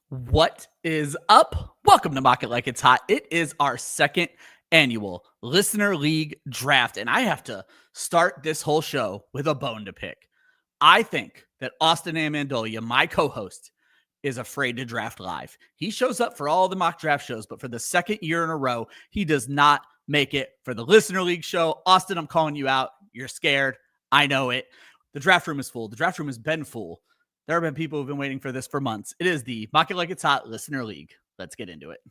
What is up? Welcome to Mock It Like It's Hot. It is our second annual Listener League draft, and I have to start this whole show with a bone to pick. I think that Austin Amandolia, my co-host, is afraid to draft live. He shows up for all the mock draft shows, but for the second year in a row, he does not make it for the Listener League show. Austin, I'm calling you out. You're scared. I know it. The draft room is full. The draft room has been full. There have been people who've been waiting for this for months. It is the Mock It Like It's Hot Listener League. Let's get into it.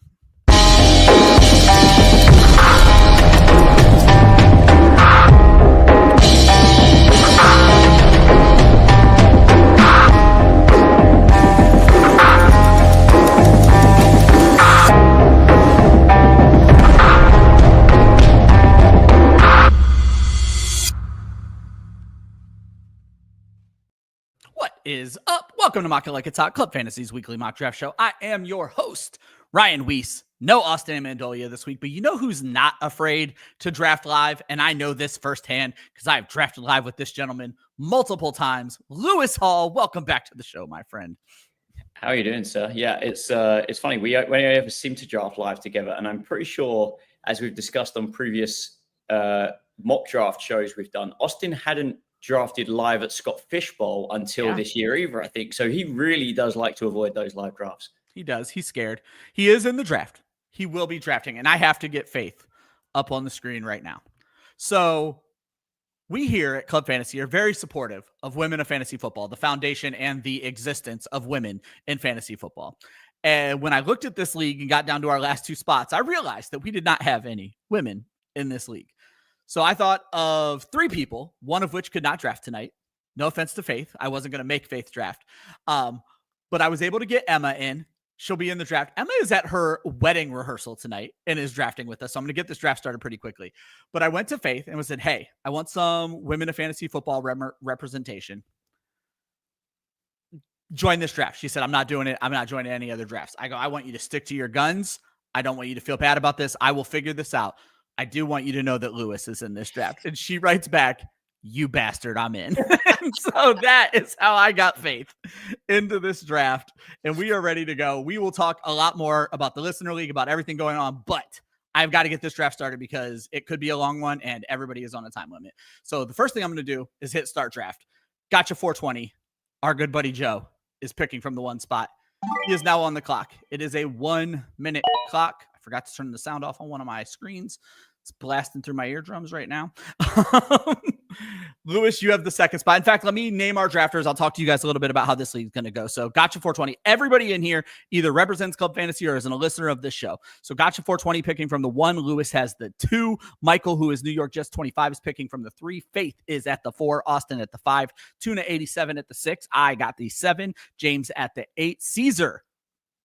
What is up? Welcome to Mock It Like It's Hot, Club Fantasy's weekly mock draft show. I am your host, Ryan Weisse. No Austin Amandolia this week, but you know who's not afraid to draft live? And I know this firsthand because I've drafted live with this gentleman multiple times. Lewis Hall, welcome back to the show, my friend. How are you doing, sir? Yeah, it's funny. We ever seem to draft live together, and I'm pretty sure, as we've discussed on previous mock draft shows we've done, Austin hadn't drafted live at Scott Fishbowl until this year either, I think. So he really does like to avoid those live drafts. He does. He's scared. He is in the draft. He will be drafting, and I have to get Faith up on the screen right now. So we here at Club Fantasy are very supportive of women of fantasy football, the foundation and the existence of women in fantasy football. And when I looked at this league and got down to our last two spots, I realized that we did not have any women in this league. So I thought of three people, one of which could not draft tonight. No offense to Faith. I wasn't going to make Faith draft. But I was able to get Emma in. She'll be in the draft. Emma is at her wedding rehearsal tonight and is drafting with us. So I'm going to get this draft started pretty quickly. But I went to Faith and said, hey, I want some women of fantasy football representation. Join this draft. She said, I'm not doing it. I'm not joining any other drafts. I go, I want you to stick to your guns. I don't want you to feel bad about this. I will figure this out. I do want you to know that Lewis is in this draft. And she writes back, you bastard, I'm in. So that is how I got Faith into this draft. And we are ready to go. We will talk a lot more about the Listener League, about everything going on, but I've got to get this draft started because it could be a long one and everybody is on a time limit. So the first thing I'm going to do is hit start draft. Gotcha 420. Our good buddy Joe is picking from the one spot. He is now on the clock. It is a 1 minute clock. I forgot to turn the sound off on one of my screens. It's blasting through my eardrums right now. Lewis, you have the second spot. In fact, let me name our drafters. I'll talk to you guys a little bit about how this league is going to go. So Gotcha 420. Everybody in here either represents Club Fantasy or is a listener of this show. So Gotcha 420 picking from the 1. Lewis has the 2. Michael, who is New York Jets 25, is picking from the 3. Faith is at the 4. Austin at the 5. Tuna 87 at the 6. I got the 7. James at the 8. Caesar,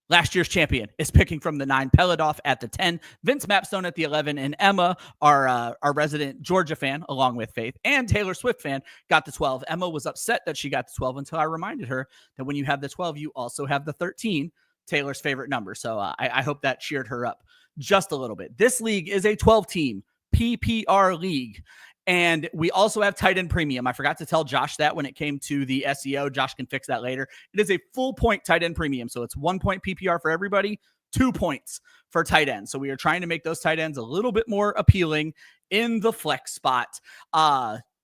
last year's champion, is picking from the 9. Peladov at the 10. Vince Mapstone at the 11. And Emma, our resident Georgia fan, along with Faith, and Taylor Swift fan, got the 12. Emma was upset that she got the 12 until I reminded her that when you have the 12, you also have the 13, Taylor's favorite number. So I hope that cheered her up just a little bit. This league is a 12-team PPR league. And we also have tight end premium. I forgot to tell Josh that when it came to the SEO. Josh can fix that later. It is a full point tight end premium. So it's 1 point PPR for everybody, 2 points for tight end. So we are trying to make those tight ends a little bit more appealing in the flex spot.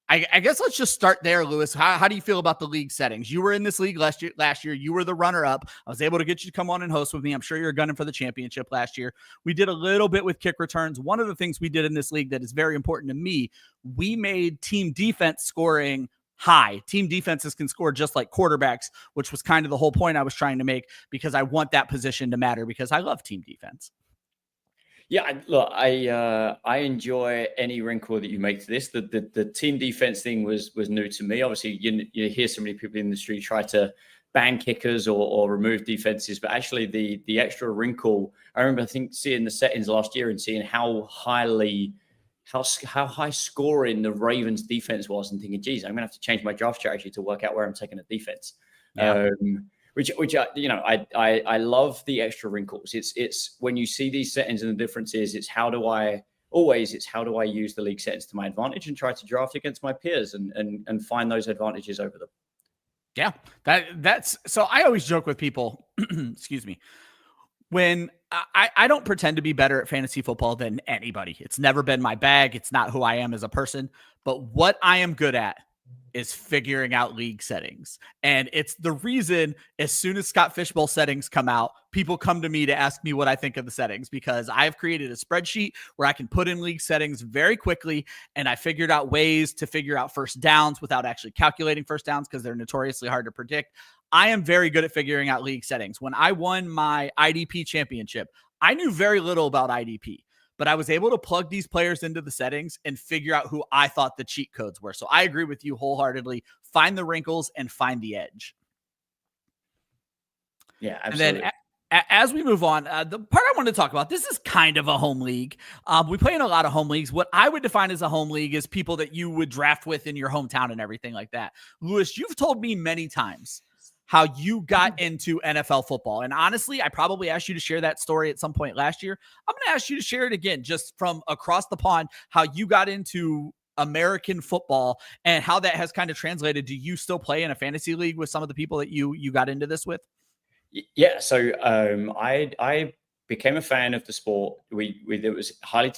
I guess let's just start there, Lewis. How do you feel about the league settings? You were in this league last year. You were the runner-up. I was able to get you to come on and host with me. I'm sure you're gunning for the championship last year. We did a little bit with kick returns. One of the things we did in this league that is very important to me, we made team defense scoring high. Team defenses can score just like quarterbacks, which was kind of the whole point I was trying to make because I want that position to matter because I love team defense. Yeah, look, I enjoy any wrinkle that you make to this. The team defense thing was new to me. Obviously, you hear so many people in the industry try to ban kickers or remove defenses, but actually the extra wrinkle. I remember seeing the settings last year and seeing how high scoring the Ravens defense was, and thinking, geez, I'm gonna have to change my draft strategy to work out where I'm taking a defense. Yeah. Which I love the extra wrinkles. It's when you see these settings and the differences, it's how do I use the league settings to my advantage and try to draft against my peers and find those advantages over them. Yeah, that's so I always joke with people, excuse me, when I don't pretend to be better at fantasy football than anybody. It's never been my bag. It's not who I am as a person. But what I am good at is figuring out league settings. And it's the reason as soon as Scott Fishbowl settings come out, people come to me to ask me what I think of the settings, because I've created a spreadsheet where I can put in league settings very quickly. And I figured out ways to figure out first downs without actually calculating first downs, because they're notoriously hard to predict. I am very good at figuring out league settings. When I won my IDP championship, I knew very little about IDP, but I was able to plug these players into the settings and figure out who I thought the cheat codes were. So I agree with you wholeheartedly. Find the wrinkles and find the edge. Yeah, absolutely. And then as we move on, the part I want to talk about, this is kind of a home league. We play in a lot of home leagues. What I would define as a home league is people that you would draft with in your hometown and everything like that. Lewis, you've told me many times how you got into NFL football. And honestly, I probably asked you to share that story at some point last year. I'm going to ask you to share it again, just from across the pond, how you got into American football and how that has kind of translated. Do you still play in a fantasy league with some of the people that you got into this with? Yeah. So I became a fan of the sport. It was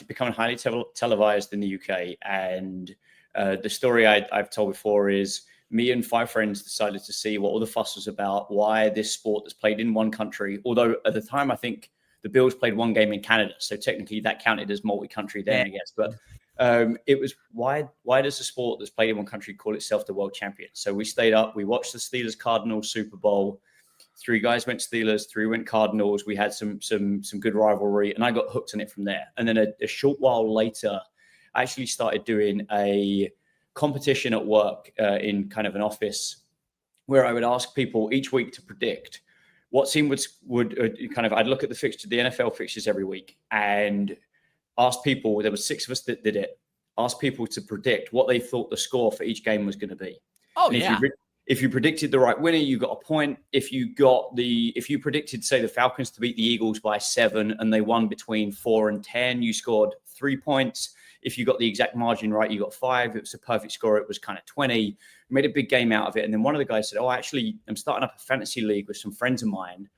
becoming highly televised in the UK. And the story I've told before is, me and 5 friends decided to see what all the fuss was about, why this sport that's played in one country, although at the time I think the Bills played one game in Canada, so technically that counted as multi-country then, I guess. But it was, why does a sport that's played in one country call itself the world champion? So we stayed up, we watched the Steelers-Cardinals Super Bowl. 3 guys went Steelers, 3 went Cardinals. We had some good rivalry, and I got hooked on it from there. And then a short while later, I actually started doing a competition at work in kind of an office, where I would ask people each week to predict what team would I'd look at the NFL fixtures every week, and ask people, there were 6 of us that did it, ask people to predict what they thought the score for each game was going to be. Oh, yeah. If you predicted the right winner, you got a point. If you predicted, say, the Falcons to beat the Eagles by 7 and they won between 4 and 10, you scored 3 points. If you got the exact margin right, you got 5. It was a perfect score. It was kind of 20. We made a big game out of it. And then one of the guys said, "Oh, actually, I'm starting up a fantasy league with some friends of mine.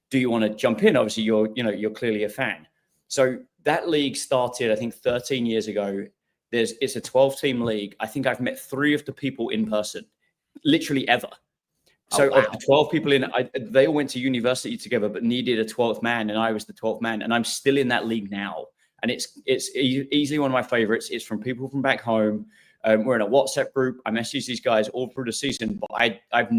Do you want to jump in?" Obviously, you're clearly a fan. So that league started, I think, 13 years ago. It's a 12-team league. I think I've met 3 of the people in person, literally ever. So of the 12 people in, they all went to university together, but needed a 12th man, and I was the 12th man. And I'm still in that league now. And it's easily one of my favorites. It's from people from back home. We're in a WhatsApp group. I message these guys all through the season, but I've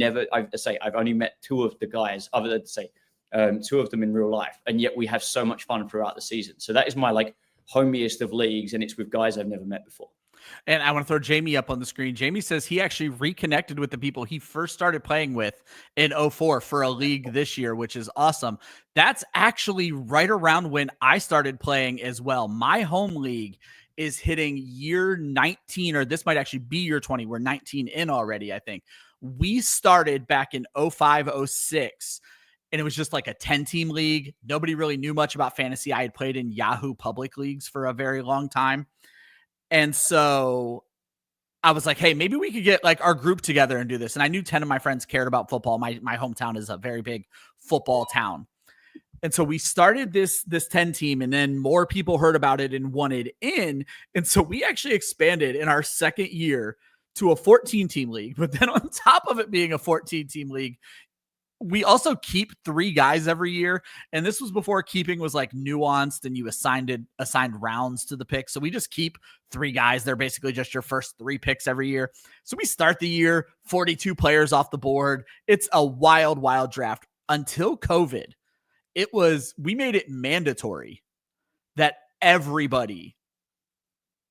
only met 2 of the guys, other than 2 of them in real life. And yet we have so much fun throughout the season. So that is my homiest of leagues, and it's with guys I've never met before. And I want to throw Jamie up on the screen. Jamie says he actually reconnected with the people he first started playing with in 2004 for a league this year, which is awesome. That's actually right around when I started playing as well. My home league is hitting year 19, or this might actually be year 20. We're 19 in already, I think. We started back in 05, 06. And it was just like a 10-team league. Nobody really knew much about fantasy. I had played in Yahoo public leagues for a very long time. And so I was like, hey, maybe we could get our group together and do this. And I knew 10 of my friends cared about football. My hometown is a very big football town. And so we started this 10 team, and then more people heard about it and wanted in. And so we actually expanded in our second year to a 14-team league. But then on top of it being a 14-team league, we also keep 3 guys every year. And this was before keeping was nuanced and you assigned rounds to the picks. So we just keep 3 guys. They're basically just your first 3 picks every year. So we start the year 42 players off the board. It's a wild, wild draft until COVID. We made it mandatory that everybody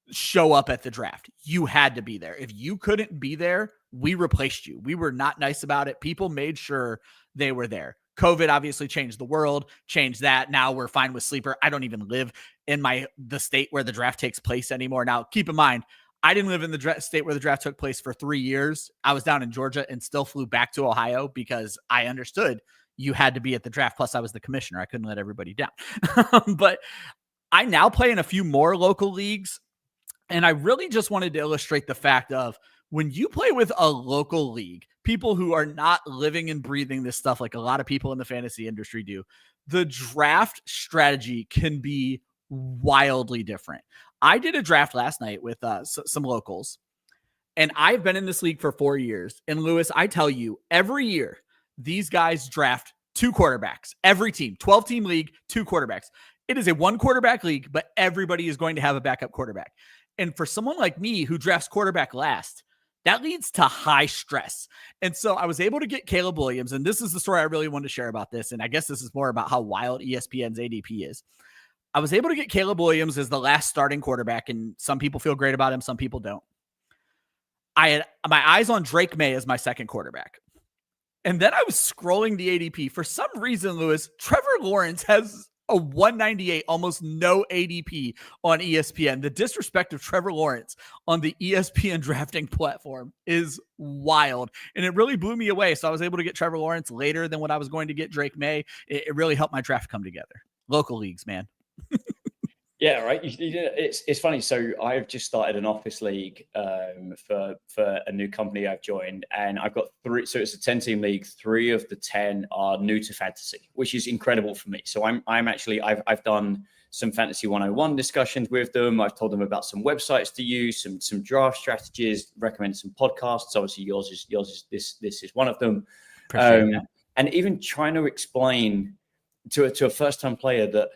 show up at the draft. You had to be there. If you couldn't be there, we replaced you. We were not nice about it. People made sure they were there. COVID obviously changed the world, changed that. Now we're fine with sleeper. I don't even live in the state where the draft takes place anymore. Now, keep in mind, I didn't live in the state where the draft took place for 3 years. I was down in Georgia and still flew back to Ohio because I understood you had to be at the draft. Plus, I was the commissioner. I couldn't let everybody down. But I now play in a few more local leagues. And I really just wanted to illustrate the fact of when you play with a local league, people who are not living and breathing this stuff like a lot of people in the fantasy industry do, the draft strategy can be wildly different. I did a draft last night with some locals, and I've been in this league for 4 years. And Lewis, I tell you, every year, these guys draft 2 quarterbacks. Every team, 12-team league, 2 quarterbacks. It is a 1-quarterback league, but everybody is going to have a backup quarterback. And for someone like me who drafts quarterback last, that leads to high stress. And so I was able to get Caleb Williams, and this is the story I really wanted to share about this. And I guess this is more about how wild ESPN's ADP is. I was able to get Caleb Williams as the last starting quarterback, and some people feel great about him, some people don't. I had my eyes on Drake May as my second quarterback. And then I was scrolling the ADP. For some reason, Lewis, Trevor Lawrence has a 198, almost no ADP on ESPN. The disrespect of Trevor Lawrence on the ESPN drafting platform is wild. And it really blew me away. So I was able to get Trevor Lawrence later than what I was going to get Drake May. It really helped my draft come together. Local leagues, man. Yeah, right. It's funny. So I've just started an office league for a new company I've joined, and I've got 3. So it's a 10-team league. 3 of the 10 are new to fantasy, which is incredible for me. So I've done some fantasy 101 discussions with them. I've told them about some websites to use, some draft strategies, recommend some podcasts. Obviously, yours is this is one of them. And even trying to explain to a first-time player that,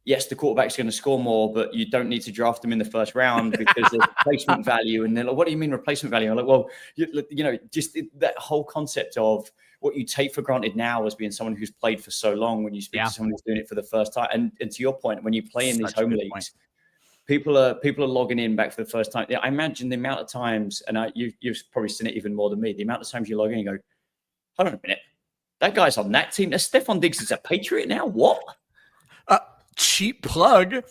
yes, the quarterback's going to score more, but you don't need to draft them in the first round because there's replacement value. And they're like, what do you mean replacement value? I'm like, well, just that whole concept of what you take for granted now as being someone who's played for so long when you speak to someone who's doing it for the first time. And to your point, when you play in these home leagues, people are logging in back for the first time. I imagine the amount of times, and you've probably seen it even more than me, the amount of times you log in and go, hold on a minute, that guy's on that team. Stephon Diggs is a Patriot now? What? Cheap plug.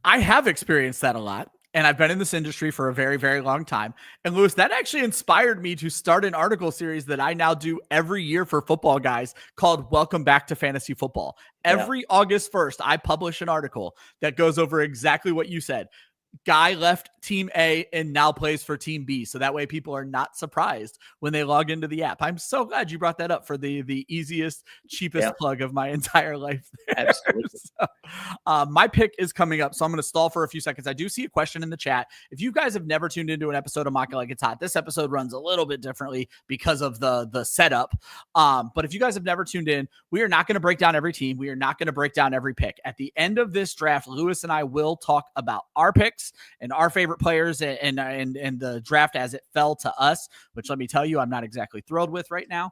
I have experienced that a lot, and I've been in this industry for a very, very long time. And Lewis, that actually inspired me to start an article series that I now do every year for football guys called Welcome Back to Fantasy Football. Every August 1st, I publish an article that goes over exactly what you said. Guy left team A and now plays for team B. So that way people are not surprised when they log into the app. I'm so glad you brought that up for the easiest, cheapest plug of my entire life there. Absolutely. So, my pick is coming up, so I'm going to stall for a few seconds. I do see a question in the chat. If you guys have never tuned into an episode of Mock It Like It's Hot, this episode runs a little bit differently because of the setup. But if you guys have never tuned in, we are not going to break down every team. We are not going to break down every pick. At the end of this draft, Lewis and I will talk about our picks and our favorite players and the draft as it fell to us, which let me tell you, I'm not exactly thrilled with right now.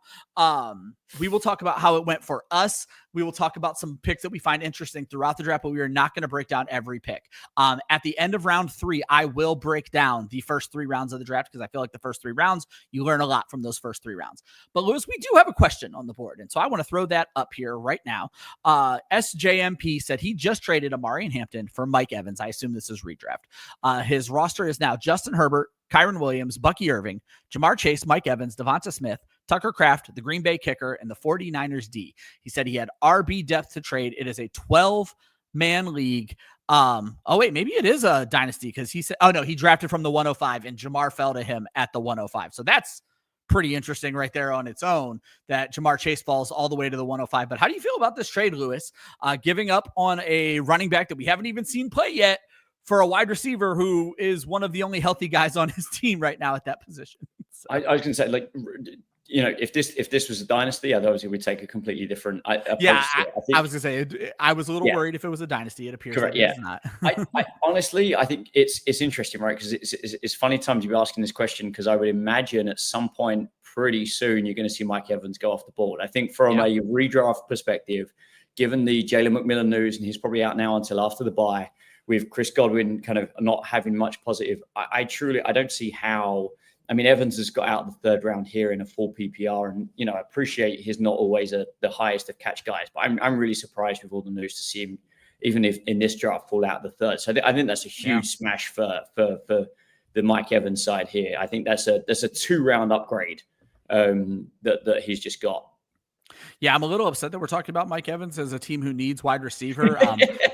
We will talk about how it went for us. We will talk about some picks that we find interesting throughout the draft, but we are not going to break down every pick. At the end of round 3, I will break down the first 3 rounds of the draft because I feel like the first 3 rounds, you learn a lot from those first 3 rounds. But Lewis, we do have a question on the board, and so I want to throw that up here right now. SJMP said he just traded Amari and Hampton for Mike Evans. I assume this is redraft. His roster is now Justin Herbert, Kyron Williams, Bucky Irving, Jamar Chase, Mike Evans, Devonta Smith, Tucker Kraft, the Green Bay kicker, and the 49ers D. He said he had RB depth to trade. It is a 12-man league. Maybe it is a dynasty because he said, he drafted from the 105 and Jamar fell to him at the 105. So that's pretty interesting right there on its own that Jamar Chase falls all the way to the 105. But how do you feel about this trade, Lewis? Giving up on a running back that we haven't even seen play yet for a wide receiver who is one of the only healthy guys on his team right now at that position. So. I was going to say, if this was a dynasty, I'd obviously would take a completely different approach. I was going to say, I was a little worried if it was a dynasty. It appears correct, it's not. I honestly, I think it's interesting, right? Because it's funny times you be asking this question because I would imagine at some point pretty soon you're going to see Mike Evans go off the board. I think from a redraft perspective, given the Jalen McMillan news, and he's probably out now until after the bye, with Chris Godwin kind of not having much positive, I don't see how. I mean, Evans has got out of the 3rd round here in a full PPR, and I appreciate he's not always the highest of catch guys, but I'm really surprised with all the news to see him, even if in this draft, fall out of the 3rd. So I think that's a huge smash for the Mike Evans side here. I think that's a 2-round upgrade that he's just got. Yeah, I'm a little upset that we're talking about Mike Evans as a team who needs wide receiver.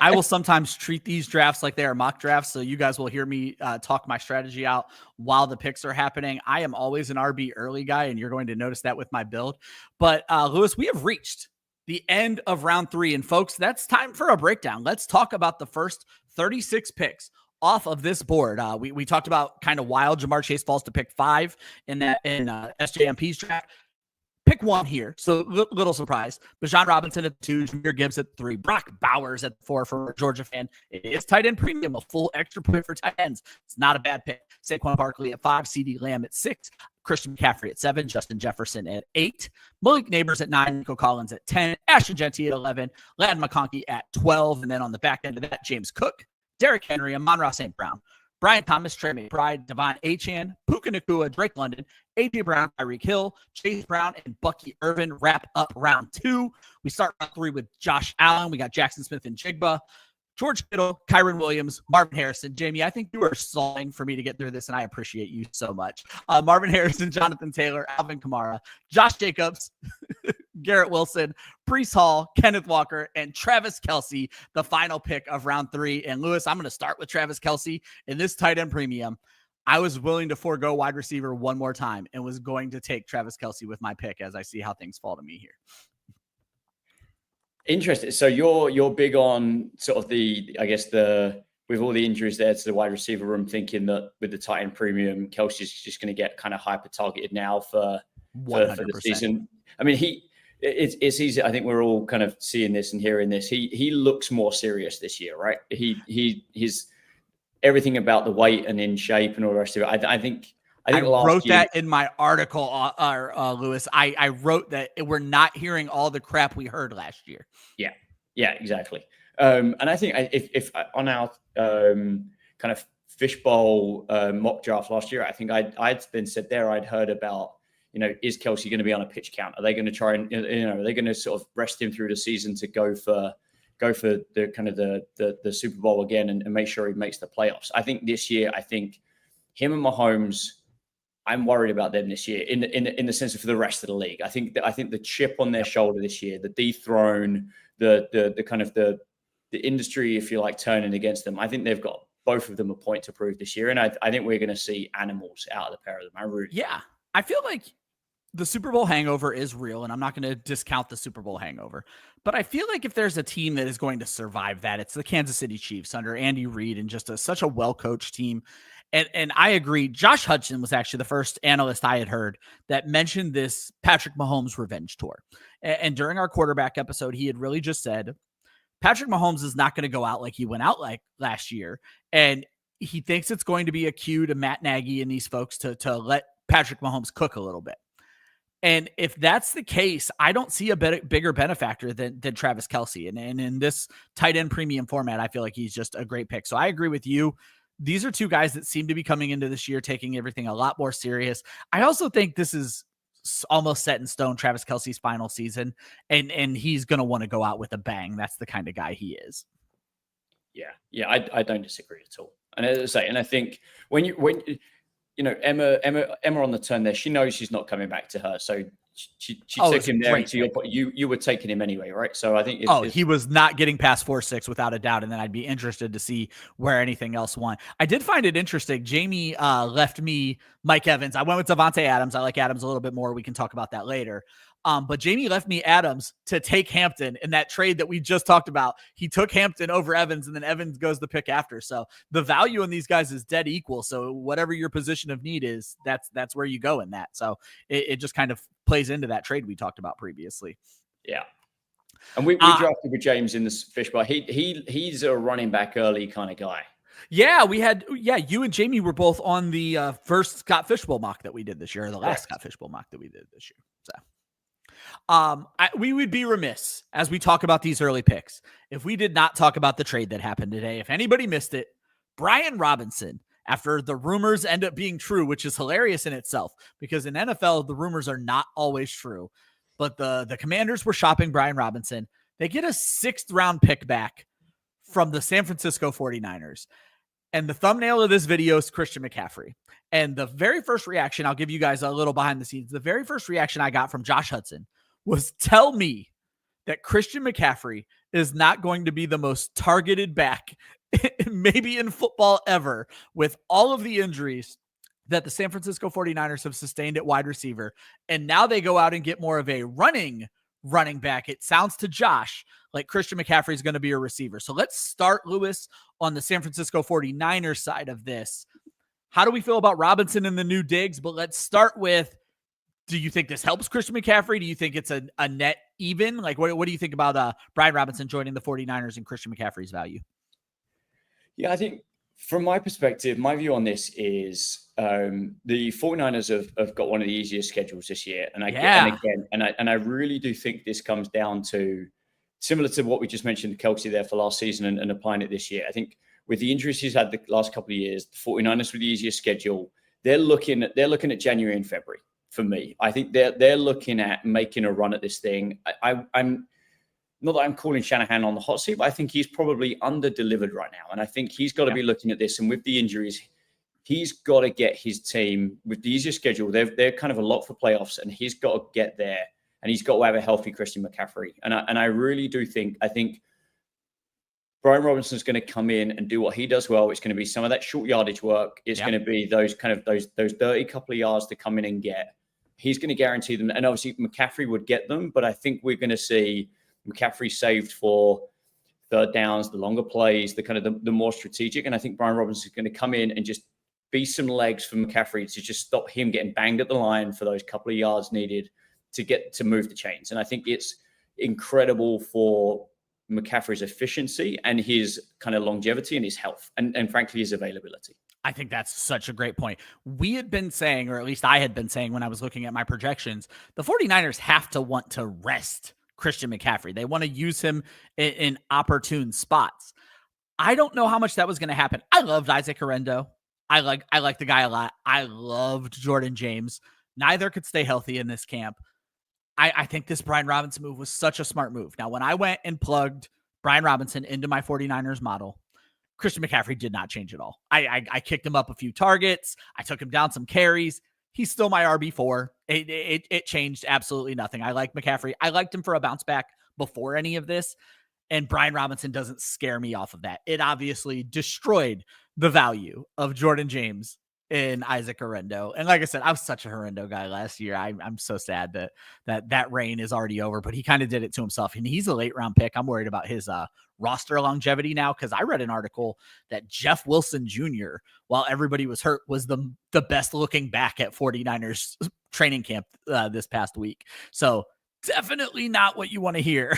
I will sometimes treat these drafts like they are mock drafts, so you guys will hear me talk my strategy out while the picks are happening. I am always an RB early guy, and you're going to notice that with my build. But Lewis, we have reached the end of round 3, and folks, that's time for a breakdown. Let's talk about the first 36 picks off of this board. We talked about kind of wild Jamar Chase falls to pick 5 in SJMP's draft. Pick 1 here, so little surprise. Bijan Robinson at 2, Jahmyr Gibbs at 3, Brock Bowers at 4 for a Georgia fan. It's tight end premium, a full extra point for tight ends. It's not a bad pick. Saquon Barkley at 5, CeeDee Lamb at 6, Christian McCaffrey at 7, Justin Jefferson at 8, Malik Neighbors at 9, Nico Collins at 10, Ashton Genty at 11, Ladd McConkey at 12, and then on the back end of that, James Cook, Derrick Henry, Amon-Ra St. Brown, Brian Thomas, Trey McBride, Devon Achane, Puka Nacua, Drake London, A.J. Brown, Tyreek Hill, Chase Brown, and Bucky Irvin wrap up round 2. We start round 3 with Josh Allen. We got Jackson Smith and Jigba, George Kittle, Kyron Williams, Marvin Harrison. Jamie, I think you are stalling for me to get through this, and I appreciate you so much. Marvin Harrison, Jonathan Taylor, Alvin Kamara, Josh Jacobs, Garrett Wilson, Breece Hall, Kenneth Walker, and Travis Kelce, the final pick of round 3. And Lewis, I'm going to start with Travis Kelce in this tight end premium. I was willing to forego wide receiver one more time and was going to take Travis Kelce with my pick as I see how things fall to me here. Interesting. So you're big on sort of with all the injuries there to the wide receiver room, thinking that with the tight end premium, Kelce's just going to get kind of hyper targeted now for the season. I mean, it's easy. I think we're all kind of seeing this and hearing this. He looks more serious this year, right? He's everything about the weight and in shape and all the rest of it. I think I wrote that in my article, Lewis. I wrote that we're not hearing all the crap we heard last year. Yeah, exactly. And I think if on our kind of fishbowl mock draft last year, I think I'd been said there, I'd heard about, is Kelce going to be on a pitch count? Are they going to try and, are they going to sort of rest him through the season to go for the kind of the Super Bowl again and make sure he makes the playoffs? I think this year, him and Mahomes, I'm worried about them this year in the sense of for the rest of the league. I think the chip on their shoulder this year, the dethrone, the kind of the industry, if you like, turning against them. I think they've got both of them a point to prove this year, and I think we're going to see animals out of the pair of them. I feel like the Super Bowl hangover is real, and I'm not going to discount the Super Bowl hangover. But I feel like if there's a team that is going to survive that, it's the Kansas City Chiefs under Andy Reid and just such a well-coached team. And I agree. Josh Hudson was actually the first analyst I had heard that mentioned this Patrick Mahomes revenge tour. And during our quarterback episode, he had really just said, Patrick Mahomes is not going to go out like he went out like last year. And he thinks it's going to be a cue to Matt Nagy and these folks to let Patrick Mahomes cook a little bit. And if that's the case, I don't see a bigger benefactor than Travis Kelce. And in this tight end premium format, I feel like he's just a great pick. So I agree with you. These are two guys that seem to be coming into this year taking everything a lot more serious. I also think this is almost set in stone, Travis Kelce's final season, and he's going to want to go out with a bang. That's the kind of guy he is. Yeah, I don't disagree at all. And as I say, and I think when Emma on the turn there, she knows she's not coming back to her, so she took him there. And to your point, you were taking him anyway, right? So I think he was not getting past 4-6 without a doubt, and then I'd be interested to see where anything else went. I did find it interesting. Jamie left me Mike Evans. I went with Davante Adams. I like Adams a little bit more. We can talk about that later. But Jamie left me Adams to take Hampton in that trade that we just talked about. He took Hampton over Evans, and then Evans goes the pick after. So the value in these guys is dead equal. So whatever your position of need is, that's where you go in that. So it just kind of plays into that trade we talked about previously. Yeah. And we drafted with James in this fishbowl. He's a running back early kind of guy. Yeah, you and Jamie were both on the first Scott Fishbowl mock that we did this year, or the last Scott Fishbowl mock that we did this year. So we would be remiss as we talk about these early picks if we did not talk about the trade that happened today. If anybody missed it, Brian Robinson, after the rumors end up being true, which is hilarious in itself, because in NFL, the rumors are not always true, but the Commanders were shopping Brian Robinson. They get a 6th round pick back from the San Francisco 49ers. And the thumbnail of this video is Christian McCaffrey. And the very first reaction, I'll give you guys a little behind the scenes. The very first reaction I got from Josh Hudson was tell me that Christian McCaffrey is not going to be the most targeted back maybe in football ever, with all of the injuries that the San Francisco 49ers have sustained at wide receiver. And now they go out and get more of a running back. It sounds to Josh like Christian McCaffrey is going to be a receiver. So let's start, Lewis, on the San Francisco 49ers side of this. How do we feel about Robinson and the new digs? But let's start with, do you think this helps Christian McCaffrey? Do you think it's a net even? Like, what do you think about Brian Robinson joining the 49ers and Christian McCaffrey's value? Yeah, I think from my perspective, my view on this is the 49ers have got one of the easiest schedules this year. And I really do think this comes down to similar to what we just mentioned, Kelsey there for last season and applying it this year. I think with the injuries he's had the last couple of years, the 49ers with the easiest schedule, they're looking at January and February for me. I think they're looking at making a run at this thing. I'm not that I'm calling Shanahan on the hot seat, but I think he's probably under-delivered right now. And I think he's got to be looking at this. And with the injuries, he's got to get his team with the easier schedule. They're kind of a lot for playoffs, and he's got to get there. And he's got to have a healthy Christian McCaffrey. And I really do think, Brian Robinson's going to come in and do what he does well. It's going to be some of that short yardage work. It's going to be those dirty couple of yards to come in and get. He's going to guarantee them. And obviously McCaffrey would get them, but I think we're going to see McCaffrey saved for third downs, the longer plays, the kind of the more strategic. And I think Brian Robinson is going to come in and just be some legs for McCaffrey to just stop him getting banged at the line for those couple of yards needed to move the chains. And I think it's incredible for McCaffrey's efficiency and his kind of longevity and his health and frankly, his availability. I think that's such a great point. We had been saying, or at least I had been saying when I was looking at my projections, the 49ers have to want to rest Christian McCaffrey. They want to use him in opportune spots. I don't know how much that was going to happen. I loved Isaac Orendo. I like the guy a lot. I loved Jordan James. Neither could stay healthy in this camp. I think this Brian Robinson move was such a smart move. Now, when I went and plugged Brian Robinson into my 49ers model, Christian McCaffrey did not change at all. I kicked him up a few targets. I took him down some carries. He's still my RB4. It changed absolutely nothing. I like McCaffrey. I liked him for a bounce back before any of this. And Brian Robinson doesn't scare me off of that. It obviously destroyed the value of Jordan James and Isaac Orendo. And like I said, I was such a Orendo guy last year. I'm so sad that reign is already over, but he kind of did it to himself. And he's a late round pick. I'm worried about his roster longevity now, because I read an article that Jeff Wilson Jr., while everybody was hurt, was the best looking back at 49ers training camp this past week. So definitely not what you want to hear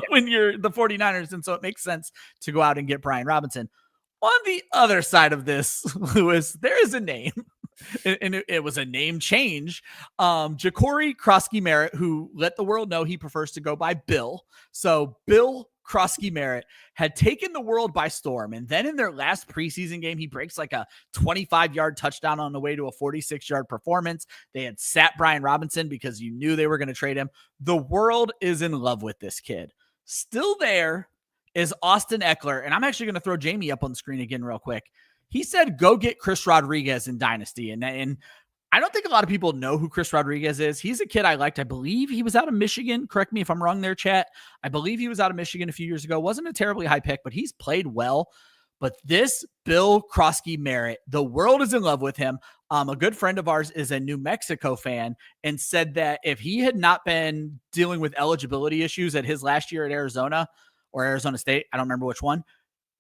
when you're the 49ers. And so it makes sense to go out and get Brian Robinson. On the other side of this, Lewis, there is a name, and it was a name change. Ja'Cory Krosky-Merritt, who let the world know he prefers to go by Bill. So Bill Krosky-Merritt had taken the world by storm. And then in their last preseason game, he breaks like a 25-yard touchdown on the way to a 46-yard performance. They had sat Brian Robinson because you knew they were going to trade him. The world is in love with this kid. Still there is Austin Eckler. And I'm actually going to throw Jamie up on the screen again real quick. He said, go get Chris Rodriguez in Dynasty. And I don't think a lot of people know who Chris Rodriguez is. He's a kid I liked. I believe he was out of Michigan. Correct me if I'm wrong there, chat. I believe he was out of Michigan a few years ago. Wasn't a terribly high pick, but he's played well. But this Bill Krosky-Merritt, the world is in love with him. A good friend of ours is a New Mexico fan and said that if he had not been dealing with eligibility issues at his last year at Arizona or Arizona State, I don't remember which one,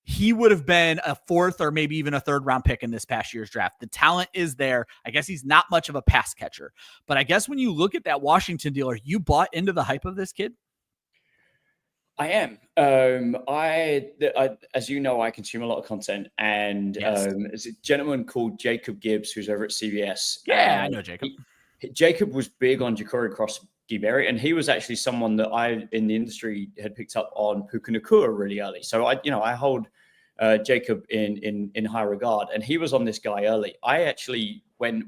he would have been a fourth or maybe even a third round pick in this past year's draft. The talent is there. I guess he's not much of a pass catcher, but I guess when you look at that Washington deal, are you bought into the hype of this kid? I am. I as you know, I consume a lot of content, and there's a gentleman called Jacob Gibbs who's over at CBS. Yeah, I know Jacob. Jacob was big on Ja'Cory Krosky-Merritt, and he was actually someone that I in the industry had picked up on Puka Nacua really early. So I hold Jacob in high regard, and he was on this guy early. I actually, when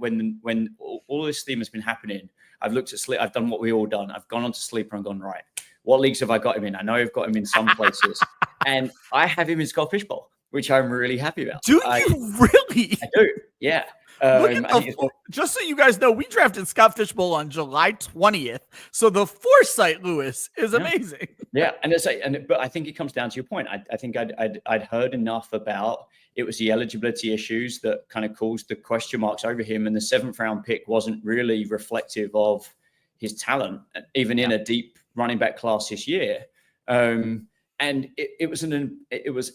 all this theme has been happening, I've looked at sleep. I've done what we all done. I've gone onto Sleeper and gone, right, what leagues have I got him in? I know I've got him in some places, and I have him in Scott Fishbowl, which I'm really happy about. Do you really? I do. Yeah. Just so you guys know, we drafted Scott Fishbowl on July 20th. So the foresight, Lewis, is amazing. Yeah. But I think it comes down to your point. I think I'd heard enough about it was the eligibility issues that kind of caused the question marks over him. And the 7th round pick wasn't really reflective of his talent, even in a deep running back class this year. And it was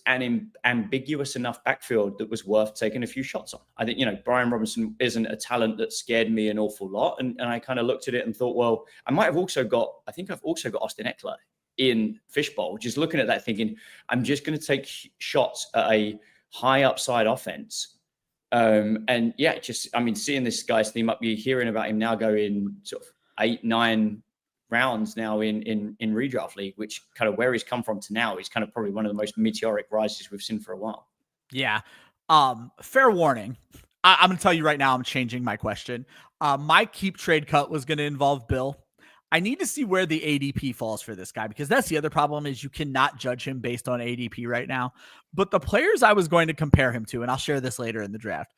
an ambiguous enough backfield that was worth taking a few shots on. I think, Brian Robinson isn't a talent that scared me an awful lot. And I kind of looked at it and thought, well, I've also got Austin Eckler in Fishbowl, just looking at that thinking, I'm just going to take shots at a high upside offense. Seeing this guy's theme up, you're hearing about him now going sort of 8-9 rounds now in redraft league, which kind of where he's come from to now, he's kind of probably one of the most meteoric rises we've seen for a while. Yeah. Fair warning. I'm going to tell you right now, I'm changing my question. My keep trade cut was going to involve Bill. I need to see where the ADP falls for this guy, because that's the other problem is you cannot judge him based on ADP right now. But the players I was going to compare him to, and I'll share this later in the draft,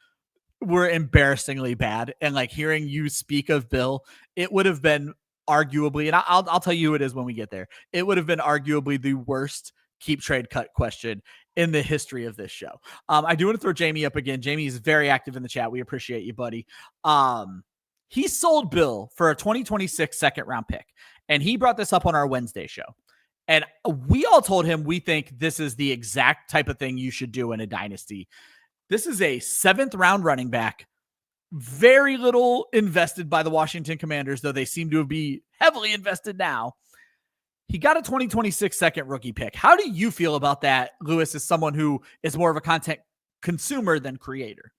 were embarrassingly bad. And like hearing you speak of Bill, it would have been arguably, and I'll tell you who it is when we get there, it would have been arguably the worst keep trade cut question in the history of this show. I do want to throw Jamie up again. Jamie is very active in the chat. We appreciate you, buddy. He sold Bill for a 2026 second round pick, and he brought this up on our Wednesday show. And we all told him we think this is the exact type of thing you should do in a dynasty. This is a 7th round running back, very little invested by the Washington Commanders, though they seem to be heavily invested now. He got a 2026 second rookie pick. How do you feel about that, Lewis, as someone who is more of a content consumer than creator?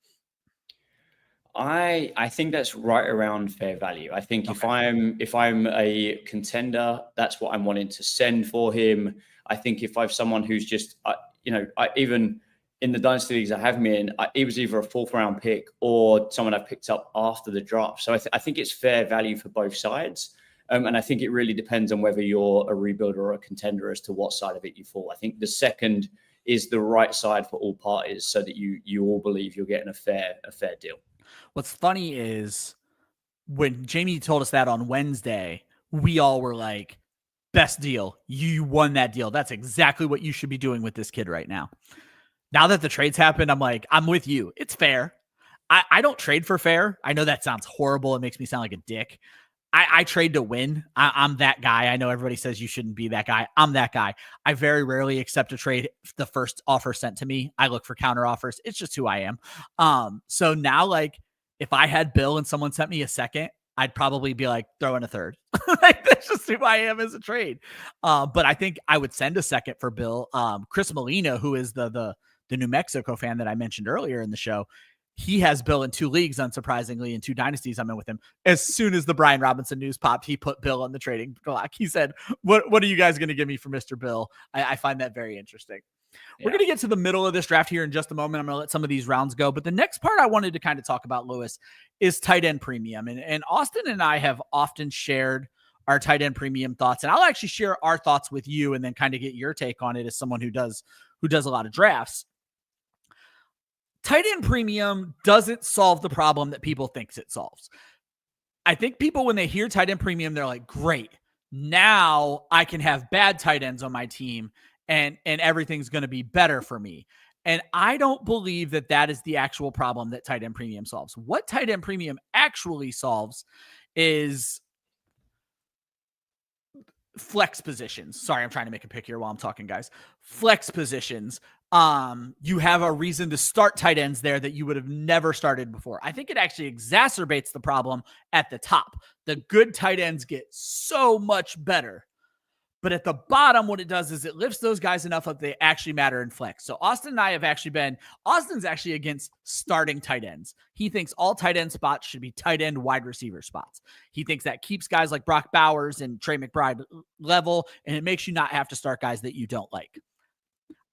I think that's right around fair value. I think if I'm a contender, that's what I'm wanting to send for him. I think if I'm someone who's just, even in the dynasty leagues I have him in, he was either a 4th round pick or someone I've picked up after the draft. So I think it's fair value for both sides. And I think it really depends on whether you're a rebuilder or a contender as to what side of it you fall. I think the second is the right side for all parties, so that you all believe you're getting a fair deal. What's funny is when Jamie told us that on Wednesday, we all were like, best deal. You won that deal. That's exactly what you should be doing with this kid right now. Now that the trades happened, I'm like, I'm with you. It's fair. I don't trade for fair. I know that sounds horrible. It makes me sound like a dick. I trade to win. I'm that guy. I know everybody says you shouldn't be that guy. I'm that guy. I very rarely accept a trade the first offer sent to me. I look for counter offers. It's just who I am. So now, like, if I had Bill and someone sent me a second, I'd probably be like, throw in a third. Like, that's just who I am as a trade. But I think I would send a second for Bill. Chris Molina, who is the New Mexico fan that I mentioned earlier in the show, he has Bill in 2 leagues, unsurprisingly, in 2 dynasties I'm in with him. As soon as the Brian Robinson news popped, he put Bill on the trading block. He said, what are you guys going to give me for Mr. Bill? I find that very interesting. Yeah. We're going to get to the middle of this draft here in just a moment. I'm going to let some of these rounds go. But the next part I wanted to kind of talk about, Lewis, is tight end premium. And Austin and I have often shared our tight end premium thoughts. And I'll actually share our thoughts with you and then kind of get your take on it as someone who does a lot of drafts. Tight end premium doesn't solve the problem that people think it solves. I think people, when they hear tight end premium, they're like, great, now I can have bad tight ends on my team and everything's going to be better for me. And I don't believe that is the actual problem that tight end premium solves. What tight end premium actually solves is flex positions. Sorry, I'm trying to make a pick here while I'm talking, guys. Flex positions. You have a reason to start tight ends there that you would have never started before. I think it actually exacerbates the problem at the top. The good tight ends get so much better. But at the bottom, what it does is it lifts those guys enough that they actually matter in flex. So Austin and I have Austin's actually against starting tight ends. He thinks all tight end spots should be tight end wide receiver spots. He thinks that keeps guys like Brock Bowers and Trey McBride level, and it makes you not have to start guys that you don't like.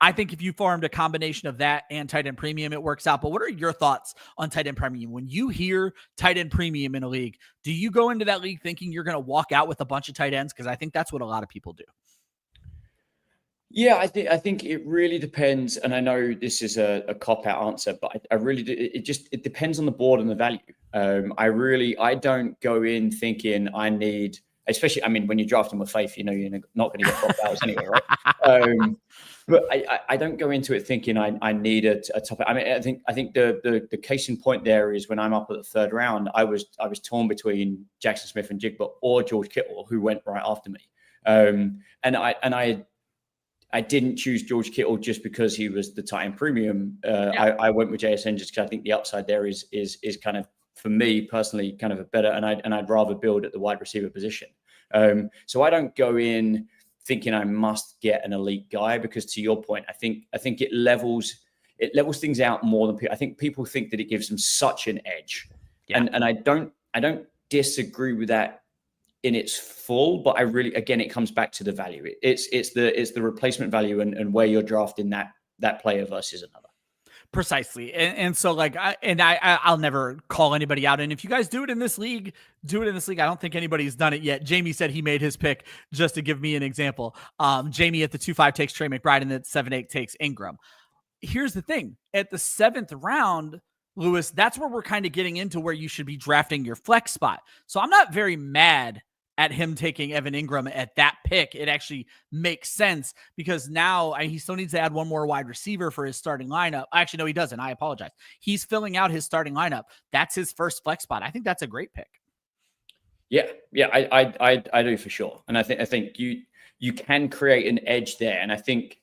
I think if you formed a combination of that and tight end premium, it works out. But what are your thoughts on tight end premium? When you hear tight end premium in a league, do you go into that league thinking you're going to walk out with a bunch of tight ends? Because I think that's what a lot of people do. Yeah, I think it really depends, and I know this is a cop-out answer, but I really do. It depends on the board and the value. I don't go in thinking I need, especially, I mean, when you're drafting with faith, you know you're not going to get dropped out anyway, right? But I don't go into it thinking I need a top. I mean, I think the case in point there is when I'm up at the third round, I was torn between Jackson Smith and Jigba or George Kittle, who went right after me, and I didn't choose George Kittle just because he was the tight end premium. I went with JSN just because I think the upside there is kind of, for me personally, kind of a better, and I'd rather build at the wide receiver position. So I don't go in thinking I must get an elite guy, because to your point, I think it levels things out more than people. I think people think that it gives them such an edge, and I don't disagree with that in its full, but I really, again, it comes back to the value. It's the replacement value and where you're drafting that player versus another. Precisely. And so like, I'll never call anybody out. And if you guys do it in this league, do it in this league. I don't think anybody's done it yet. Jamie said he made his pick, just to give me an example. Jamie at the 2-5 takes Trey McBride, and at 7-8 takes Ingram. Here's the thing. At the 7th round, Lewis, that's where we're kind of getting into where you should be drafting your flex spot. So I'm not very mad at him taking Evan Ingram at that pick. It actually makes sense, because now he still needs to add one more wide receiver for his starting lineup. Actually, no, he doesn't. I apologize. He's filling out his starting lineup. That's his first flex spot. I think that's a great pick. Yeah, I do for sure. And I think you can create an edge there. And I think,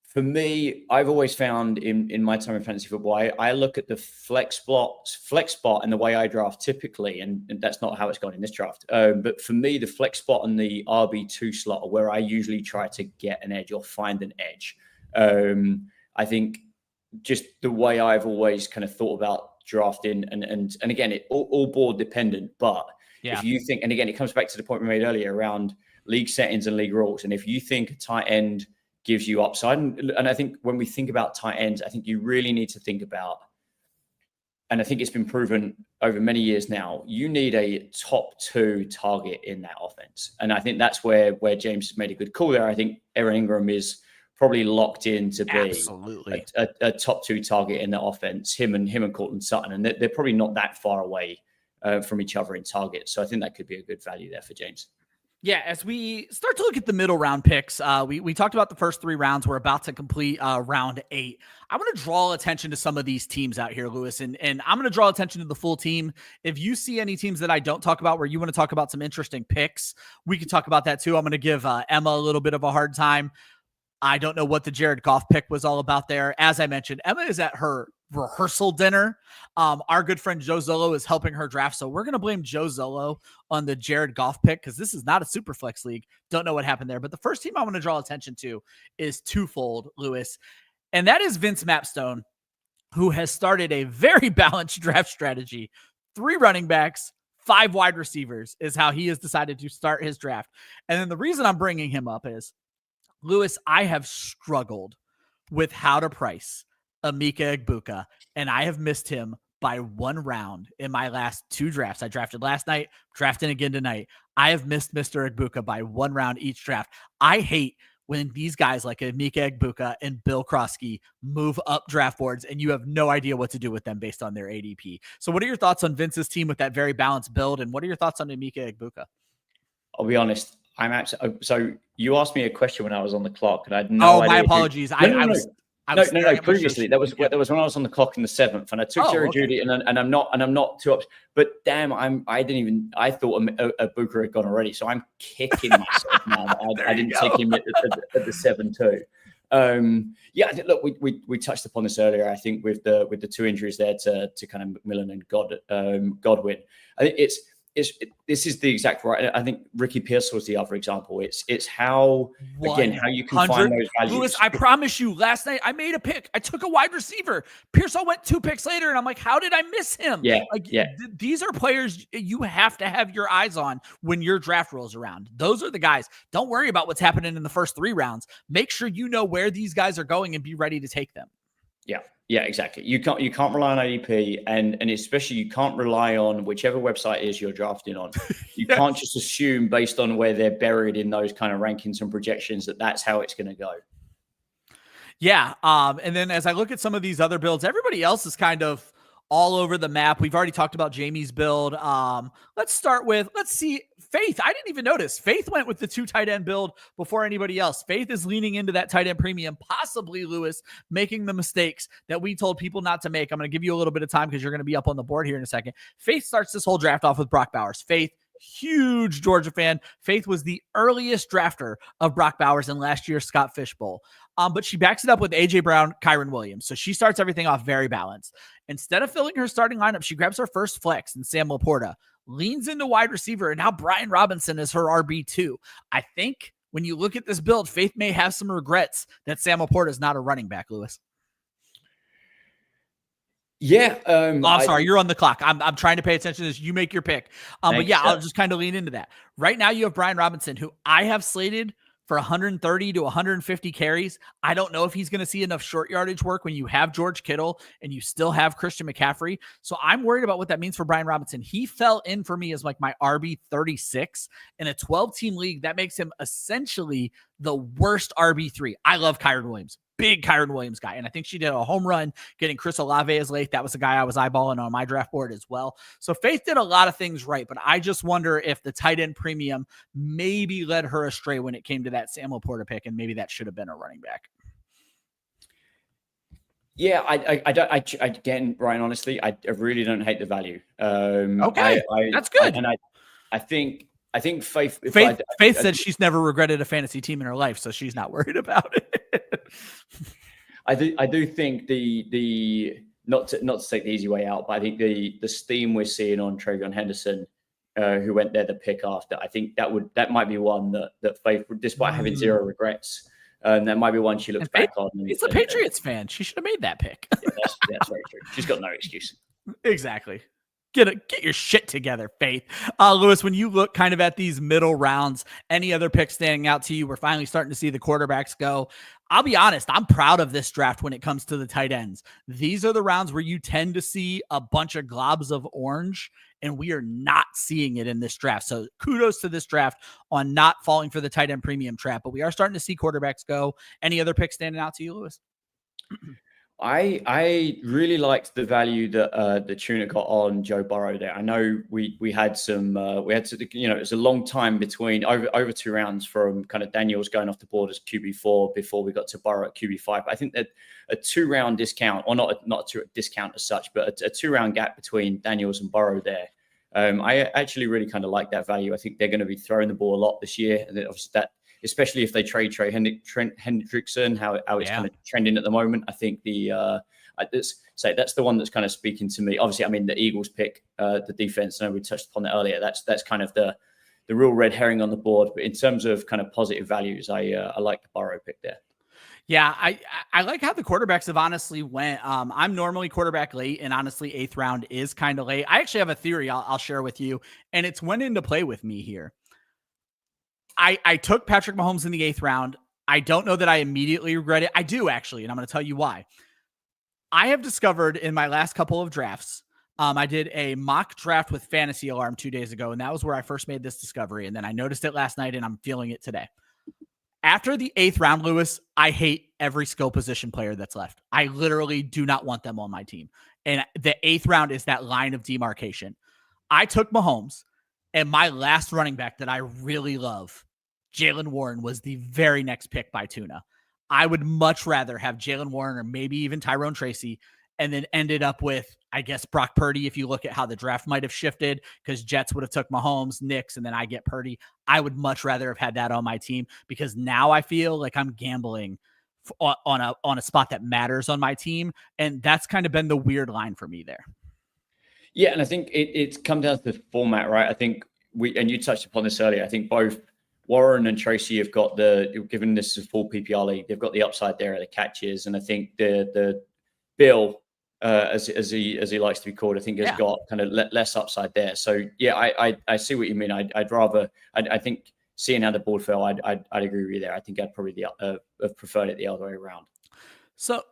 for me, I've always found in my time in fantasy football, I look at the flex spot and the way I draft typically, and that's not how it's gone in this draft. But for me, the flex spot and the RB2 slot are where I usually try to get an edge or find an edge. I think just the way I've always kind of thought about drafting, and again, it all board dependent, but if you think, and again, it comes back to the point we made earlier around league settings and league rules. And if you think a tight end gives you upside. And I think when we think about tight ends, I think you really need to think about, and I think it's been proven over many years now, you need a top 2 target in that offense. And I think that's where James has made a good call there. I think Evan Ingram is probably locked in to be absolutely a top 2 target in the offense, him and Courtland Sutton. And they're probably not that far away from each other in targets. So I think that could be a good value there for James. Yeah, as we start to look at the middle round picks, we talked about the first 3 rounds. We're about to complete round 8. I want to draw attention to some of these teams out here, Lewis, and I'm going to draw attention to the full team. If you see any teams that I don't talk about where you want to talk about some interesting picks, we can talk about that too. I'm going to give Emma a little bit of a hard time. I don't know what the Jared Goff pick was all about there. As I mentioned, Emma is at her rehearsal dinner. Our good friend Joe Zolo is helping her draft, so we're going to blame Joe Zolo on the Jared Goff pick, because this is not a super flex league. Don't know what happened there. But the first team I want to draw attention to is twofold, Lewis, and that is Vince Mapstone, who has started a very balanced draft strategy. 3 running backs, 5 wide receivers is how he has decided to start his draft. And then the reason I'm bringing him up is, Lewis, I have struggled with how to price Emeka Egbuka, and I have missed him by 1 round in my last 2 drafts. I drafted last night, drafting again tonight. I have missed Mr. Egbuka by 1 round each draft. I hate when these guys like Emeka Egbuka and Bill Krosky move up draft boards and you have no idea what to do with them based on their ADP. So what are your thoughts on Vince's team with that very balanced build, and what are your thoughts on Emeka Egbuka? I'll be honest. I'm actually, so you asked me a question when I was on the clock, and I had no idea. My apologies. No. Previously, that was when I was on the clock in the 7th, and I took Jerry Jeudy, and I'm not too up. But damn, I thought Egbuka had gone already, so I'm kicking myself now. I didn't take him at the 7 too. I think, look, we touched upon this earlier. I think with the 2 injuries there to kind of McMillan and Godwin, I think this is the exact right. I think Ricky Pierce was the other example. It's how you can find those values. Lewis, I promise you, last night I made a pick. I took a wide receiver. Pearsall went 2 picks later, and I'm like, how did I miss him? These are players you have to have your eyes on when your draft rolls around. Those are the guys. Don't worry about what's happening in the first 3 rounds. Make sure you know where these guys are going and be ready to take them. Yeah. Yeah, exactly. You can't rely on ADP, and especially you can't rely on whichever website is you're drafting on. You Yes. can't just assume based on where they're buried in those kind of rankings and projections that that's how it's going to go. Yeah. And then as I look at some of these other builds, everybody else is kind of all over the map. We've already talked about Jamie's build. Let's see, Faith. I didn't even notice. Faith went with the 2 tight end build before anybody else. Faith is leaning into that tight end premium, possibly Lewis making the mistakes that we told people not to make. I'm going to give you a little bit of time because you're going to be up on the board here in a second. Faith starts this whole draft off with Brock Bowers. Faith, huge Georgia fan. Faith was the earliest drafter of Brock Bowers in last year's Scott Fish Bowl. But she backs it up with AJ Brown, Kyron Williams. So she starts everything off very balanced. Instead of filling her starting lineup, she grabs her first flex in Sam Laporta, leans into wide receiver, and now Brian Robinson is her RB2. I think when you look at this build, Faith may have some regrets that Sam Laporta is not a running back, Lewis. Yeah. I'm sorry, you're on the clock. I'm trying to pay attention as you make your pick. But yeah, I'll just kind of lean into that. Right now you have Brian Robinson, who I have slated for 130 to 150 carries. I don't know if he's going to see enough short yardage work when you have George Kittle and you still have Christian McCaffrey. So I'm worried about what that means for Brian Robinson. He fell in for me as like my RB 36 in a 12-team league. That makes him essentially the worst RB3. I love Kyron Williams. Big Kyron Williams guy. And I think she did a home run getting Chris Olave as late. That was the guy I was eyeballing on my draft board as well. So Faith did a lot of things right, but I just wonder if the tight end premium maybe led her astray when it came to that Sam Laporta pick, and maybe that should have been a running back. Yeah, again, Brian, honestly, I really don't hate the value. Okay, that's good. I think Faith said she's never regretted a fantasy team in her life, so she's not worried about it. I do think the not to take the easy way out, but I think the steam we're seeing on Travion Henderson, who went there the pick after, I think that might be one that Faith, despite having zero regrets, that might be one she looks back on. He's a Patriots fan. She should have made that pick. Yeah, that's very true. She's got no excuse. Exactly. Get your shit together, Faith. Lewis, when you look kind of at these middle rounds, any other picks standing out to you? We're finally starting to see the quarterbacks go. I'll be honest, I'm proud of this draft when it comes to the tight ends. These are the rounds where you tend to see a bunch of globs of orange, and we are not seeing it in this draft. So kudos to this draft on not falling for the tight end premium trap, but we are starting to see quarterbacks go. Any other picks standing out to you, Lewis? I really liked the value that the Tuna got on Joe Burrow there. I know we had to, it was a long time between over 2 rounds from kind of Daniels going off the board as QB4 before we got to Burrow at QB5. But I think that a 2-round discount, or not a discount as such, but a 2-round gap between Daniels and Burrow there. I actually really kind of like that value. I think they're going to be throwing the ball a lot this year, and obviously that, especially if they trade Trey Hendrickson, how it's kind of trending at the moment. I think that's the one that's kind of speaking to me. Obviously, I mean, the Eagles pick, the defense, I know we touched upon that earlier. That's kind of the real red herring on the board. But in terms of kind of positive values, I like the Burrow pick there. Yeah, I like how the quarterbacks have honestly went. I'm normally quarterback late, and honestly, 8th round is kind of late. I actually have a theory I'll share with you, and it's went into play with me here. I took Patrick Mahomes in the 8th round. I don't know that I immediately regret it. I do actually, and I'm going to tell you why. I have discovered in my last couple of drafts, I did a mock draft with Fantasy Alarm 2 days ago, and that was where I first made this discovery. And then I noticed it last night, and I'm feeling it today. After the 8th round, Lewis, I hate every skill position player that's left. I literally do not want them on my team. And the 8th round is that line of demarcation. I took Mahomes. And my last running back that I really love, Jalen Warren, was the very next pick by Tuna. I would much rather have Jalen Warren or maybe even Tyrone Tracy, and then ended up with, I guess, Brock Purdy, if you look at how the draft might have shifted, because Jets would have took Mahomes, Knicks, and then I get Purdy. I would much rather have had that on my team, because now I feel like I'm gambling on a spot that matters on my team. And that's kind of been the weird line for me there. Yeah, and I think it's come down to the format, right? I think and you touched upon this earlier, I think both Warren and Tracy have got given this is a full PPR league, they've got the upside there at the catches. And I think the Bill, as he likes to be called, I think has got kind of less upside there. So yeah, I see what you mean. I think seeing how the board fell, I'd agree with you there. I think I'd probably have preferred it the other way around. So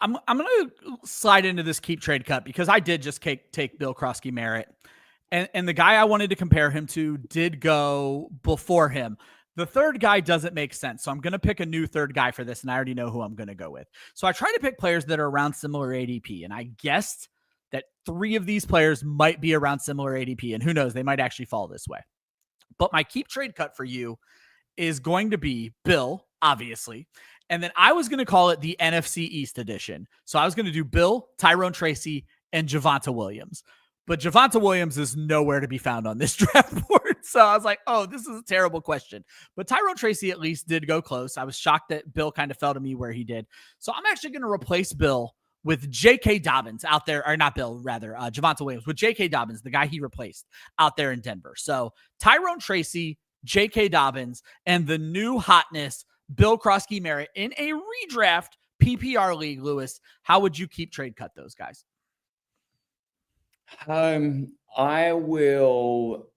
I'm going to slide into this keep trade cut because I did just take Bill Krosky Merritt. And the guy I wanted to compare him to did go before him. The third guy doesn't make sense. So I'm going to pick a new third guy for this, and I already know who I'm going to go with. So I try to pick players that are around similar ADP, and I guessed that 3 of these players might be around similar ADP, and who knows, they might actually fall this way. But my keep trade cut for you is going to be Bill, obviously. And then I was going to call it the NFC East edition. So I was going to do Bill, Tyrone Tracy, and Javonte Williams. But Javonte Williams is nowhere to be found on this draft board. So I was like, oh, this is a terrible question. But Tyrone Tracy at least did go close. I was shocked that Bill kind of fell to me where he did. So I'm actually going to replace Bill with J.K. Dobbins out there, or not Bill, rather, Javonte Williams, with J.K. Dobbins, the guy he replaced out there in Denver. So Tyrone Tracy, J.K. Dobbins, and the new hotness, Bill Krosky Merritt in a redraft PPR league. Lewis, how would you keep trade cut those guys? I will.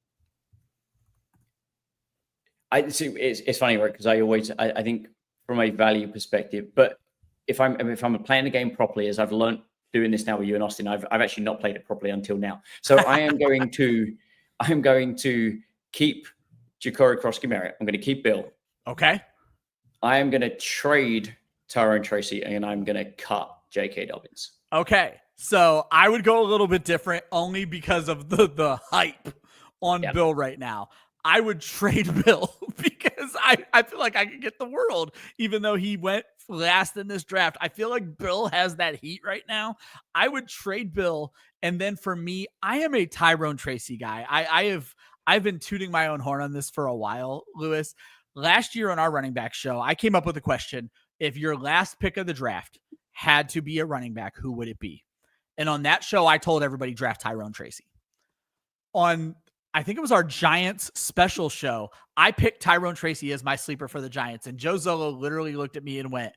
I see. It's funny, right? Because I think from a value perspective, but if I'm playing the game properly, as I've learned doing this now with you and Austin, I've actually not played it properly until now. So I'm going to keep Ja'Cory Krosky Merritt. I'm going to keep Bill. Okay. I am going to trade Tyrone Tracy, and I'm going to cut J.K. Dobbins. Okay. So I would go a little bit different only because of the hype on Bill right now. I would trade Bill because I feel like I could get the world, even though he went last in this draft. I feel like Bill has that heat right now. I would trade Bill. And then for me, I am a Tyrone Tracy guy. I've been tooting my own horn on this for a while, Lewis. Last year on our running back show, I came up with a question. If your last pick of the draft had to be a running back, who would it be? And on that show, I told everybody draft Tyrone Tracy. On, I think it was our Giants special show, I picked Tyrone Tracy as my sleeper for the Giants. And Joe Zolo literally looked at me and went,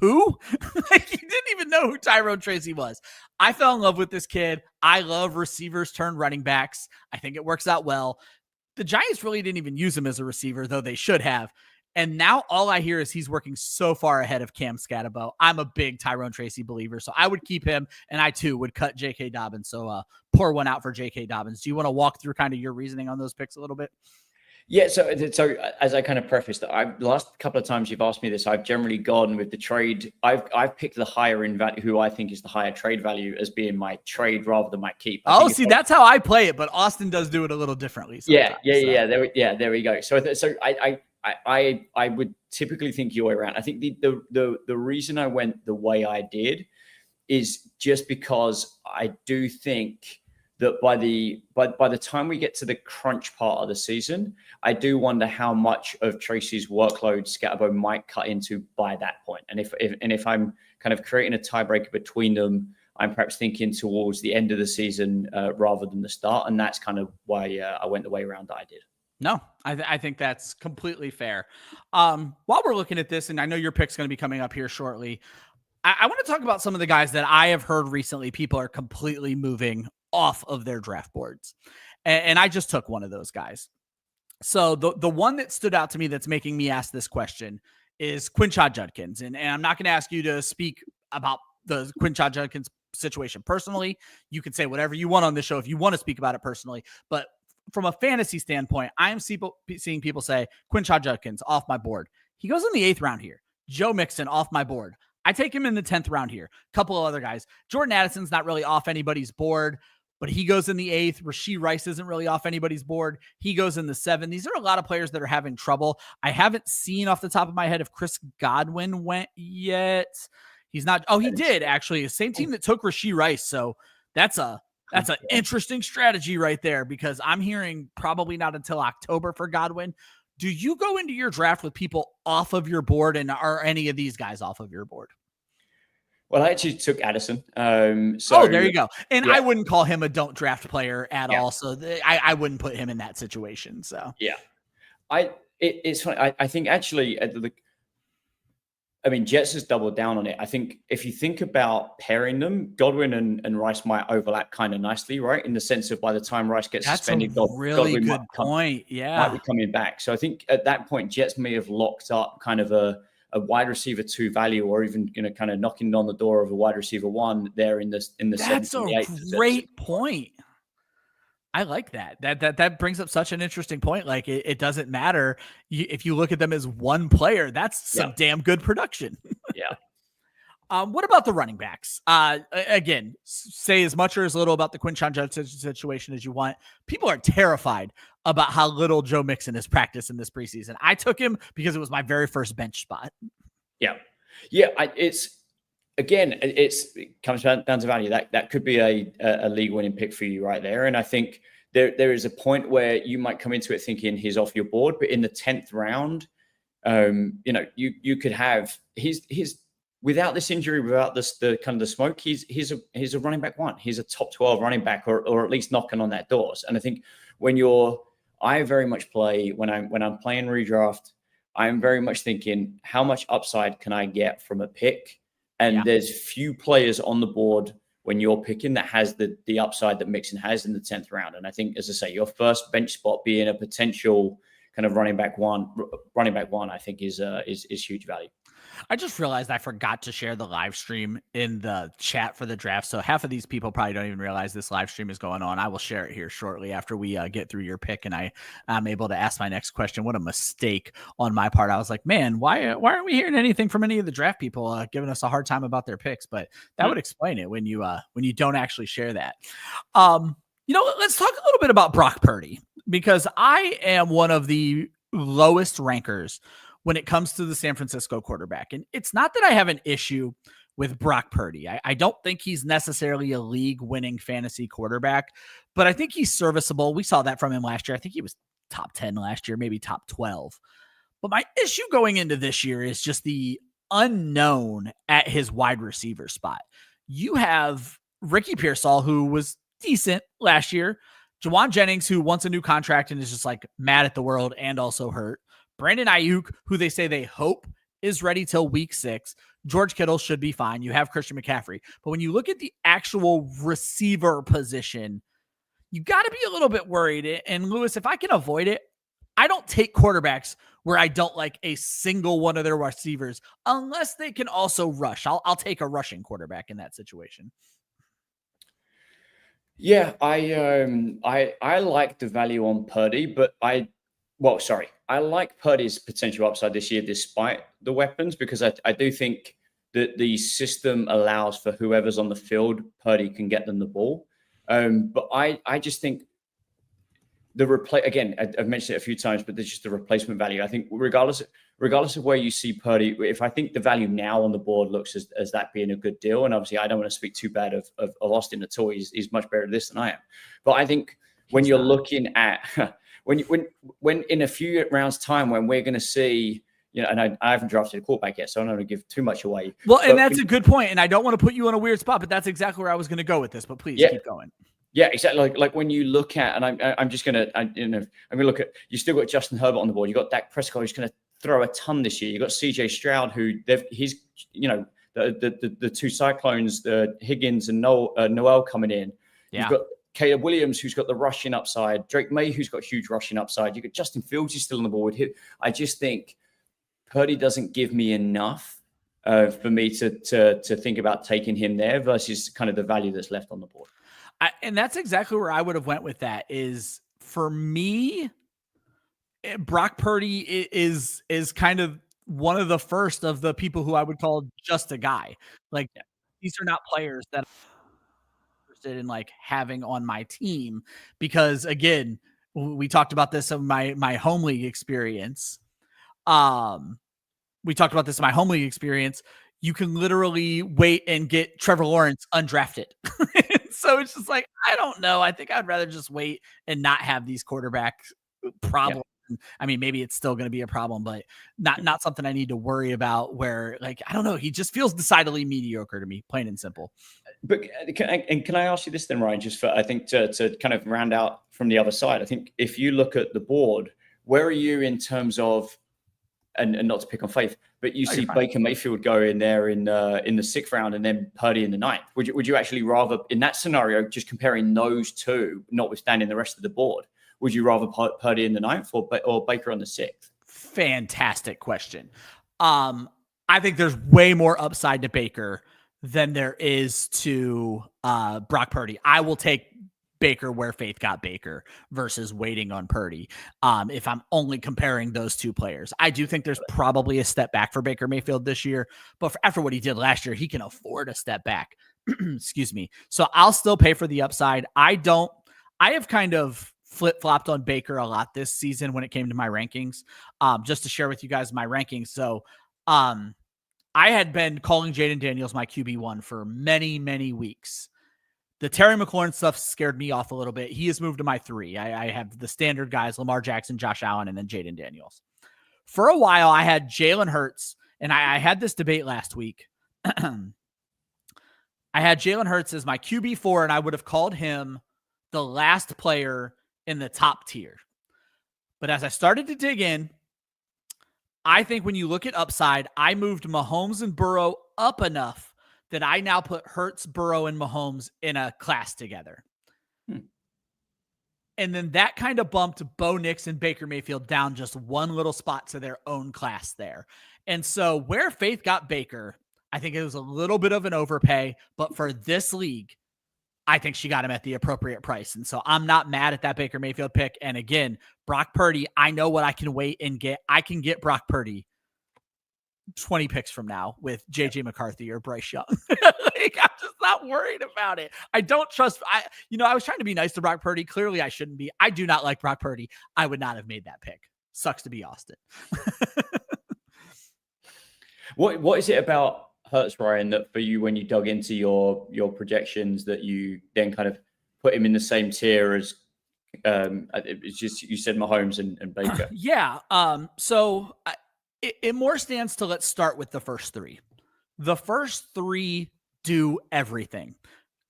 who? Like, he didn't even know who Tyrone Tracy was. I fell in love with this kid. I love receivers turned running backs. I think it works out well. The Giants really didn't even use him as a receiver, though they should have. And now all I hear is he's working so far ahead of Cam Scatterbo. I'm a big Tyrone Tracy believer, so I would keep him, and I too would cut J.K. Dobbins. So pour one out for J.K. Dobbins. Do you want to walk through kind of your reasoning on those picks a little bit? Yeah, so as I kind of prefaced that, the last couple of times you've asked me this, I've generally gone with the trade. I've picked the higher in value, who I think is the higher trade value, as being my trade rather than my keep. See, that's how I play it, but Austin does do it a little differently. Yeah. There we go. So I would typically think your way around. I think the reason I went the way I did is just because I do think that by the time we get to the crunch part of the season, I do wonder how much of Tracy's workload Scatterbo might cut into by that point. And if I'm kind of creating a tiebreaker between them, I'm perhaps thinking towards the end of the season rather than the start. And that's kind of why I went the way around that I did. No, I think that's completely fair. While we're looking at this, and I know your pick's going to be coming up here shortly, I want to talk about some of the guys that I have heard recently people are completely moving off of their draft boards. And I just took one of those guys. So the one that stood out to me that's making me ask this question is Quinshad Judkins. And I'm not going to ask you to speak about the Quinshad Judkins situation personally. You can say whatever you want on this show if you want to speak about it personally. But from a fantasy standpoint, I am seeing people say Quinshad Judkins off my board. He goes in the 8th round here. Joe Mixon off my board. I take him in the 10th round here. A couple of other guys. Jordan Addison's not really off anybody's board, but he goes in the 8th. Rashee Rice isn't really off anybody's board. He goes in the 7th. These are a lot of players that are having trouble. I haven't seen off the top of my head if Chris Godwin went yet. He's not. Oh, he did actually. Same team that took Rashee Rice. So that's an interesting strategy right there, because I'm hearing probably not until October for Godwin. Do you go into your draft with people off of your board, and are any of these guys off of your board? Well, I actually took Addison. There you go. And I wouldn't call him a don't draft player at all. So I wouldn't put him in that situation. So it's funny. I think actually, Jets has doubled down on it. I think if you think about pairing them, Godwin and Rice might overlap kind of nicely, right? In the sense of by the time Rice gets suspended, Godwin good point. might be coming back. So I think at that point, Jets may have locked up kind of a wide receiver 2 value, or even kind of knocking on the door of a wide receiver 1 there in the 7th and the 8th. That's a great point. I like that. That brings up such an interesting point. Like it doesn't matter if you look at them as one player. That's some damn good production. Yeah. What about the running backs? Again, say as much or as little about the Quinshon Judkins situation as you want. People are terrified about how little Joe Mixon has practiced in this preseason. I took him because it was my very first bench spot. Yeah. It comes down to value. That could be a league winning pick for you right there. And I think there is a point where you might come into it thinking he's off your board, but in the 10th round, you could have his without this injury, without the kind of the smoke, he's a running back 1. He's a top 12 running back, or at least knocking on that doors. And I think I very much play when I'm playing redraft, I'm very much thinking, how much upside can I get from a pick? And there's few players on the board when you're picking that has the upside that Mixon has in the 10th round. And I think, as I say, your first bench spot being a potential kind of running back one, I think is huge value. I just realized I forgot to share the live stream in the chat for the draft. So half of these people probably don't even realize this live stream is going on. I will share it here shortly after we get through your pick. And I'm able to ask my next question. What a mistake on my part. I was like, man, why aren't we hearing anything from any of the draft people giving us a hard time about their picks? But that would explain it when you don't actually share that. Let's talk a little bit about Brock Purdy, because I am one of the lowest rankers when it comes to the San Francisco quarterback. And it's not that I have an issue with Brock Purdy. I don't think he's necessarily a league-winning fantasy quarterback, but I think he's serviceable. We saw that from him last year. I think he was top 10 last year, maybe top 12. But my issue going into this year is just the unknown at his wide receiver spot. You have Ricky Pearsall, who was decent last year. Jawan Jennings, who wants a new contract and is just like mad at the world and also hurt. Brandon Ayuk, who they say they hope is ready till week 6. George Kittle should be fine. You have Christian McCaffrey. But when you look at the actual receiver position, you got to be a little bit worried. And Lewis, if I can avoid it, I don't take quarterbacks where I don't like a single one of their receivers unless they can also rush. I'll take a rushing quarterback in that situation. Yeah, I like the value on Purdy, but I like Purdy's potential upside this year despite the weapons, because I do think that the system allows for whoever's on the field, Purdy can get them the ball. But I just think again, I've mentioned it a few times, but there's just the replacement value. I think regardless of where you see Purdy, if I think the value now on the board looks as that being a good deal, and obviously I don't want to speak too bad of Austin at all. He's much better at this than I am. But I think when you're looking at when in a few rounds time, when we're going to see, and I haven't drafted a quarterback yet, so I don't want to give too much away. Well, and that's a good point, and I don't want to put you in a weird spot, but that's exactly where I was going to go with this. But please keep going. Yeah, exactly. Like when you look at, and I'm gonna look at. You still got Justin Herbert on the board. You got Dak Prescott, who's going to throw a ton this year. You got CJ Stroud, who he's the two Cyclones, the Higgins and Noel coming in. Yeah. You've got Caleb Williams, who's got the rushing upside. Drake May, who's got huge rushing upside. You got Justin Fields, who's still on the board. I just think Purdy doesn't give me enough for me to think about taking him there versus kind of the value that's left on the board. And that's exactly where I would have went with that. Is for me, Brock Purdy is kind of one of the first of the people who I would call just a guy. Like these are not players that I'm interested in like having on my team, because again, we talked about this in my home league experience. You can literally wait and get Trevor Lawrence undrafted. So it's just like, I don't know. I think I'd rather just wait and not have these quarterback problems. Yeah. I mean, maybe it's still going to be a problem, but not something I need to worry about where, like, I don't know. He just feels decidedly mediocre to me, plain and simple. But can I ask you this then, Ryan, just for, I think to kind of round out from the other side, I think if you look at the board, where are you in terms of, and not to pick on Faith, but you see Baker Mayfield go in there in the 6th round and then Purdy in the 9th. Would you actually rather, in that scenario, just comparing those two, notwithstanding the rest of the board, would you rather Purdy in the 9th or Baker on the 6th? Fantastic question. I think there's way more upside to Baker than there is to Brock Purdy. I will take Baker where Faith got Baker versus waiting on Purdy. If I'm only comparing those two players, I do think there's probably a step back for Baker Mayfield this year, but after what he did last year, he can afford a step back. Excuse me. So I'll still pay for the upside. I have kind of flip-flopped on Baker a lot this season when it came to my rankings. Just to share with you guys my rankings. So I had been calling Jaden Daniels my QB1 for many, many weeks. The Terry McLaurin stuff scared me off a little bit. He has moved to my 3. I have the standard guys, Lamar Jackson, Josh Allen, and then Jaden Daniels. For a while, I had Jalen Hurts, and I had this debate last week. I had Jalen Hurts as my QB4, and I would have called him the last player in the top tier. But as I started to dig in, I think when you look at upside, I moved Mahomes and Burrow up enough that I now put Hurts, Burrow, and Mahomes in a class together. And then that kind of bumped Bo Nix and Baker Mayfield down just one little spot to their own class there. And so where Faith got Baker, I think it was a little bit of an overpay, but for this league, I think she got him at the appropriate price. And so I'm not mad at that Baker Mayfield pick. And again, Brock Purdy, I know what I can wait and get. I can get Brock Purdy 20 picks from now with JJ McCarthy or Bryce Young. Like, I'm just not worried about it. I don't trust. I was trying to be nice to Brock Purdy. Clearly I shouldn't be. I do not like Brock Purdy. I would not have made that pick. Sucks to be Austin. What is it about Hurts, Ryan, that for you, when you dug into your projections, that you then kind of put him in the same tier as it's just, you said Mahomes and Baker? Yeah. So it more stands to, let's start with the first 3. The first 3 do everything.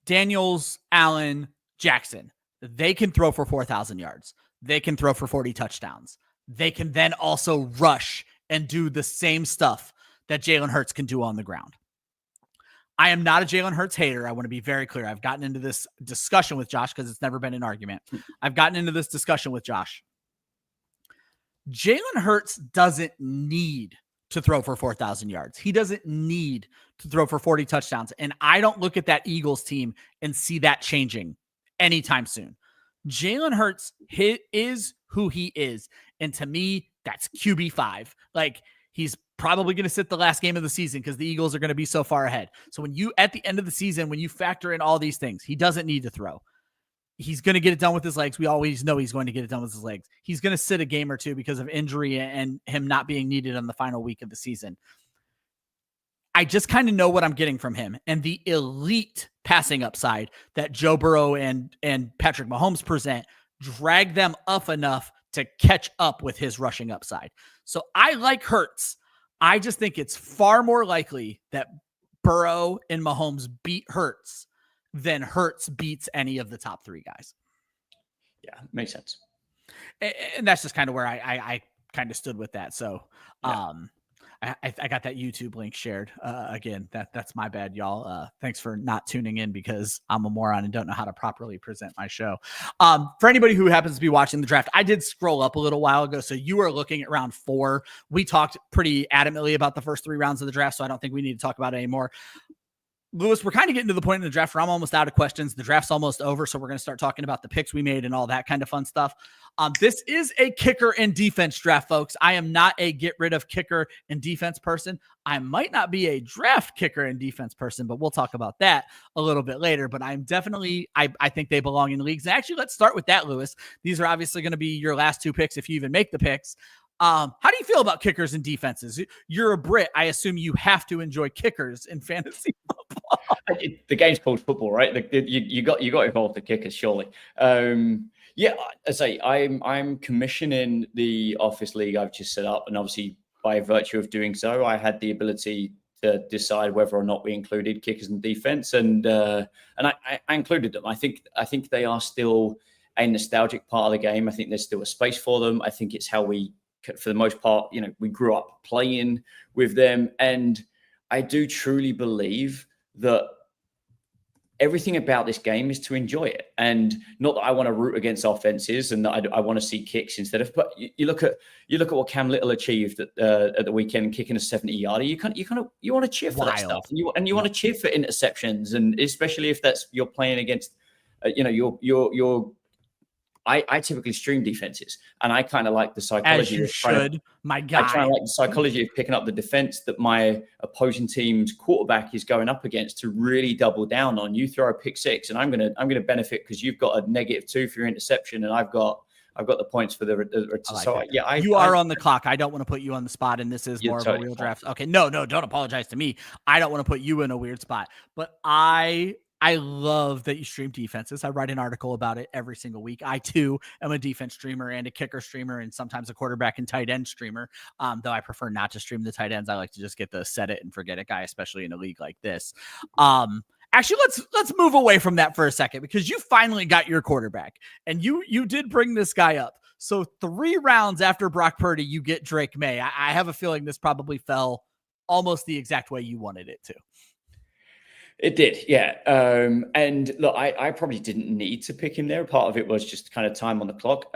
Daniels, Allen, Jackson. They can throw for 4,000 yards. They can throw for 40 touchdowns. They can then also rush and do the same stuff that Jalen Hurts can do on the ground. I am not a Jalen Hurts hater. I want to be very clear. I've gotten into this discussion with Josh because it's never been an argument. I've gotten into this discussion with Josh. Jalen Hurts doesn't need to throw for 4,000 yards. He doesn't need to throw for 40 touchdowns. And I don't look at that Eagles team and see that changing anytime soon. Jalen Hurts is who he is. And to me, that's QB5. Like, he's probably going to sit the last game of the season because the Eagles are going to be so far ahead. So when you, at the end of the season, when you factor in all these things, he doesn't need to throw. He's going to get it done with his legs. We always know he's going to get it done with his legs. He's going to sit a game or two because of injury and him not being needed on the final week of the season. I just kind of know what I'm getting from him, and the elite passing upside that Joe Burrow and Patrick Mahomes present drag them up enough to catch up with his rushing upside. So I like Hurts. I just think it's far more likely that Burrow and Mahomes beat Hurts than Hurts beats any of the top 3 guys. Yeah, makes sense. And that's just kind of where I kind of stood with that. So I got that YouTube link shared. Again, that's my bad, y'all. Thanks for not tuning in because I'm a moron and don't know how to properly present my show. For anybody who happens to be watching the draft, I did scroll up a little while ago. So you are looking at round 4. We talked pretty adamantly about the first 3 rounds of the draft, so I don't think we need to talk about it anymore. Lewis, we're kind of getting to the point in the draft where I'm almost out of questions. The draft's almost over, so we're going to start talking about the picks we made and all that kind of fun stuff. This is a kicker and defense draft, folks. I am not a get rid of kicker and defense person. I might not be a draft kicker and defense person, but we'll talk about that a little bit later. But I'm definitely, I think they belong in leagues. And actually, let's start with that, Lewis. These are obviously going to be your last 2 picks if you even make the picks. How do you feel about kickers and defenses? You're a Brit. I assume you have to enjoy kickers in fantasy football. The game's called football, right? You got involved with kickers, surely. Yeah, I say I'm commissioning the office league I've just set up, and obviously by virtue of doing so, I had the ability to decide whether or not we included kickers and defense, and I included them. I think they are still a nostalgic part of the game. I think there's still a space for them. I think it's how we, for the most part, we grew up playing with them. And I do truly believe that everything about this game is to enjoy it. And not that I want to root against offenses and that I want to see kicks instead of, but you look at what Cam Little achieved at the weekend, kicking a 70-yarder. You want to cheer for that stuff, and you want to cheer for interceptions, and especially if you're playing against, I typically stream defenses, and I kind of like the psychology. As you should, my guy. I kind of like the psychology of picking up the defense that my opposing team's quarterback is going up against to really double down on. You throw a pick six, and I'm gonna benefit because you've got a -2 for your interception, and I've got the points for the. You are on the clock. I don't want to put you on the spot, and this is more of a real draft. Okay, no, don't apologize to me. I don't want to put you in a weird spot, but I love that you stream defenses. I write an article about it every single week. I, too, am a defense streamer and a kicker streamer and sometimes a quarterback and tight end streamer, though I prefer not to stream the tight ends. I like to just get the set it and forget it guy, especially in a league like this. Actually, let's move away from that for a second because you finally got your quarterback, and you did bring this guy up. So 3 rounds after Brock Purdy, you get Drake May. I have a feeling this probably fell almost the exact way you wanted it to. It did, yeah. And look, I probably didn't need to pick him there. Part of it was just kind of time on the clock,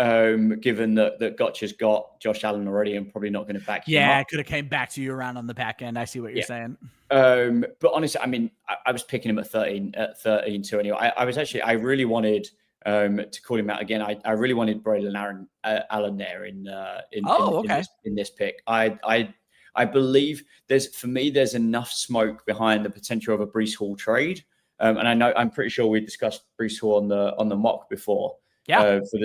given that Gotcha's got Josh Allen already and probably not going to back him up. Yeah, I could have came back to you around on the back end. I see what you're saying. But honestly, I mean, I was picking him at 13 too anyway. I really wanted to call him out again. I really wanted Braylon Allen there in this pick. I believe there's enough smoke behind the potential of a Breece Hall trade. And I'm pretty sure we discussed Breece Hall on the mock before. Yeah. For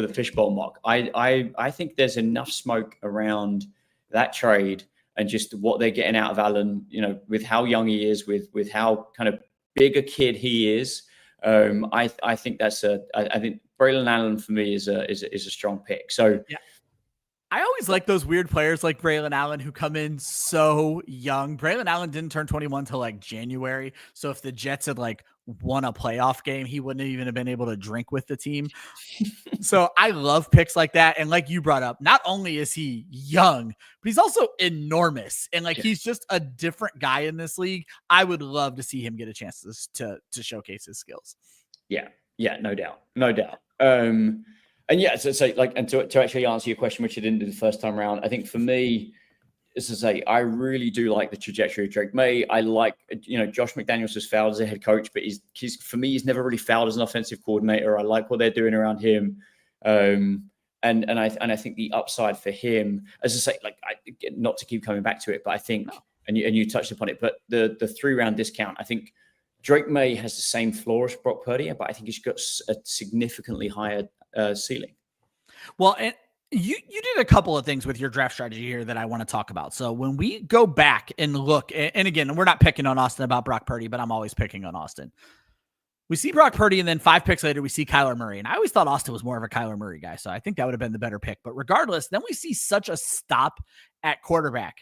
the fishbowl mock. I think there's enough smoke around that trade and just what they're getting out of Allen, with how young he is, with how kind of big a kid he is. I think I think Braylon Allen for me is a strong pick. So yeah. I always like those weird players like Braylon Allen who come in so young. Braylon Allen didn't turn 21 till like January. So if the Jets had like won a playoff game, he wouldn't even have been able to drink with the team. So I love picks like that. And like you brought up, not only is he young, but he's also enormous. And he's just a different guy in this league. I would love to see him get a chance to showcase his skills. Yeah. Yeah. No doubt. And yeah, to actually answer your question, which I didn't do the first time around, I think for me, as I say, I really do like the trajectory of Drake May. I like, Josh McDaniels has failed as a head coach, but he's never really failed as an offensive coordinator. I like what they're doing around him. And I think the upside for him, as I say, not to keep coming back to it, but I think, and you touched upon it, but the 3-round discount, I think Drake May has the same floor as Brock Purdy, but I think he's got a significantly higher ceiling. Well, and you did a couple of things with your draft strategy here that I want to talk about. So when we go back and look, and again, we're not picking on Austin about Brock Purdy, but I'm always picking on Austin. We see Brock Purdy, and then 5 picks later, we see Kyler Murray. And I always thought Austin was more of a Kyler Murray guy, so I think that would have been the better pick. But regardless, then we see such a stop at quarterback.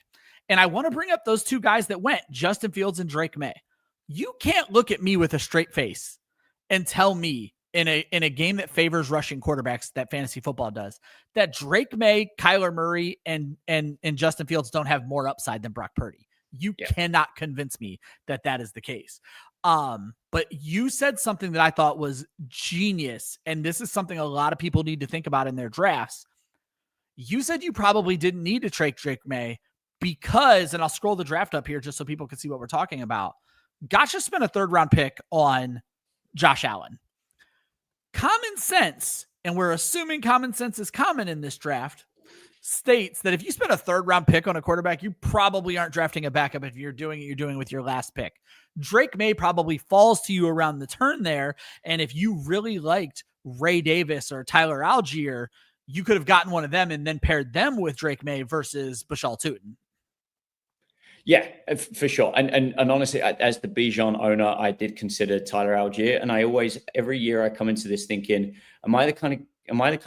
And I want to bring up those 2 guys that went, Justin Fields and Drake May. You can't look at me with a straight face and tell me in a game that favors rushing quarterbacks, that fantasy football does, that Drake May, Kyler Murray, and Justin Fields don't have more upside than Brock Purdy. You cannot convince me that is the case. But you said something that I thought was genius, and this is something a lot of people need to think about in their drafts. You said you probably didn't need to trade Drake May because, and I'll scroll the draft up here just so people can see what we're talking about. Gotcha spent a 3rd-round pick on Josh Allen. Common sense, and we're assuming common sense is common in this draft, states that if you spend a 3rd-round pick on a quarterback, you probably aren't drafting a backup. If you're doing it, you're doing it with your last pick. Drake May probably falls to you around the turn there, and if you really liked Ray Davis or Tyler Algier, you could have gotten one of them and then paired them with Drake May versus Bashal Tutin. Yeah, for sure. And honestly, as the Bijan owner, I did consider Tyler Algier. And every year I come into this thinking, am I the kind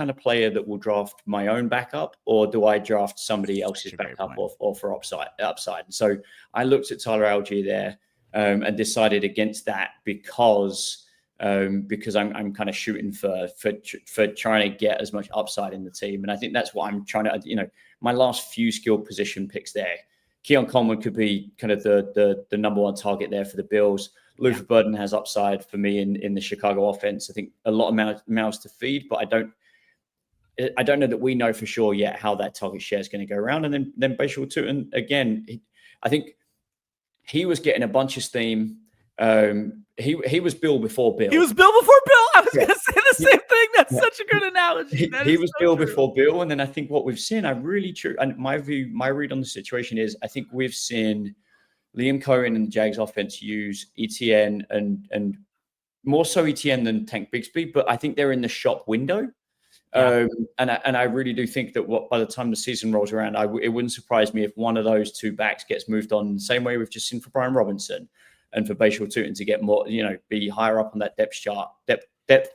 of player that will draft my own backup, or do I draft somebody else's backup or for upside? And so I looked at Tyler Algier there and decided against that because I'm kind of shooting for trying to get as much upside in the team. And I think that's what I'm trying to, my last few skill position picks there. Keon Coleman could be kind of the number one target there for the Bills. Luther Burden has upside for me in the Chicago offense. I think a lot of mouths to feed, but I don't know that we know for sure yet how that target share is going to go around. And then Bashal Tutin, again, I think he was getting a bunch of steam. He was Bill before Bill. He was Bill before Bill. I was going to say the same thing. That's such a good analogy. He was so Bill true. Before Bill. And then I think what we've seen, and my read on the situation is, I think we've seen Liam Cohen and the Jags offense use ETN and more so ETN than Tank Bigsby, but I think they're in the shop window. Yeah. And I really do think that by the time the season rolls around, it wouldn't surprise me if one of those two backs gets moved on the same way we've just seen for Brian Robinson and for Bashal Tutin to get more, be higher up on that depth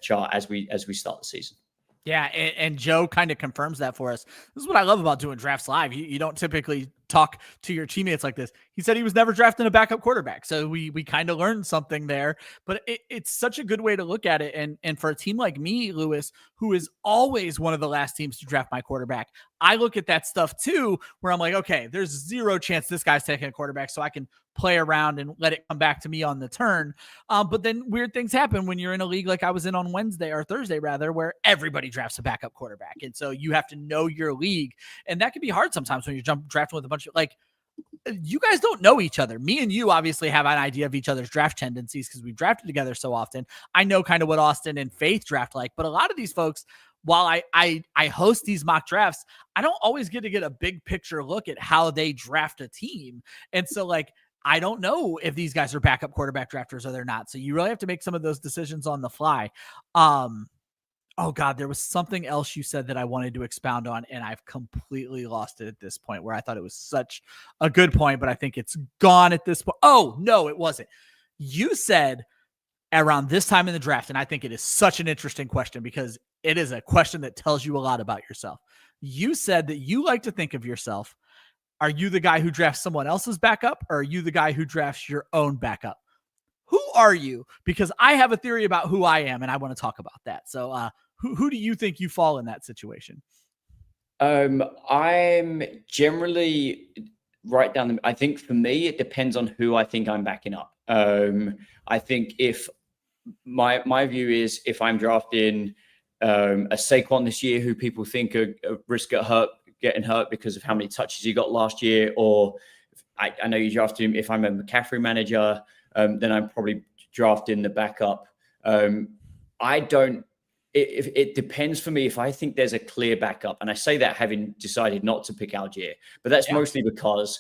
chart as we start the season. Yeah, and Joe kind of confirms that for us. This is what I love about doing drafts live. You don't typically talk to your teammates like this. He said he was never drafting a backup quarterback. So we kind of learned something there, but it's such a good way to look at it. And for a team like me, Lewis, who is always one of the last teams to draft my quarterback, I look at that stuff too, where I'm like, okay, there's zero chance this guy's taking a quarterback, so I can play around and let it come back to me on the turn. But then weird things happen when you're in a league like I was in on Thursday, where everybody drafts a backup quarterback. And so you have to know your league. And that can be hard sometimes when you're drafting with a bunch of, like, you guys don't know each other. Me and you obviously have an idea of each other's draft tendencies because we've drafted together so often. I know kind of what Austin and Faith draft like, but a lot of these folks, while I host these mock drafts, I don't always get to get a big picture look at how they draft a team. And so, like, I don't know if these guys are backup quarterback drafters or they're not. So you really have to make some of those decisions on the fly. Oh God, there was something else you said that I wanted to expound on, and I've completely lost it at this point, where I thought it was such a good point, but I think it's gone at this point. Oh no, it wasn't. You said around this time in the draft, and I think it is such an interesting question because it is a question that tells you a lot about yourself. You said that you like to think of yourself, are you the guy who drafts someone else's backup, or are you the guy who drafts your own backup? Who are you? Because I have a theory about who I am, and I want to talk about that. So who do you think you fall in that situation? I'm generally right down I think for me, it depends on who I think I'm backing up. I think if my view is if I'm drafting a Saquon this year, who people think are risk getting hurt because of how many touches he got last year, or I know you drafted him. If I'm a McCaffrey manager, then I'm probably drafting the backup. It depends for me if I think there's a clear backup. And I say that having decided not to pick Algier, but that's mostly because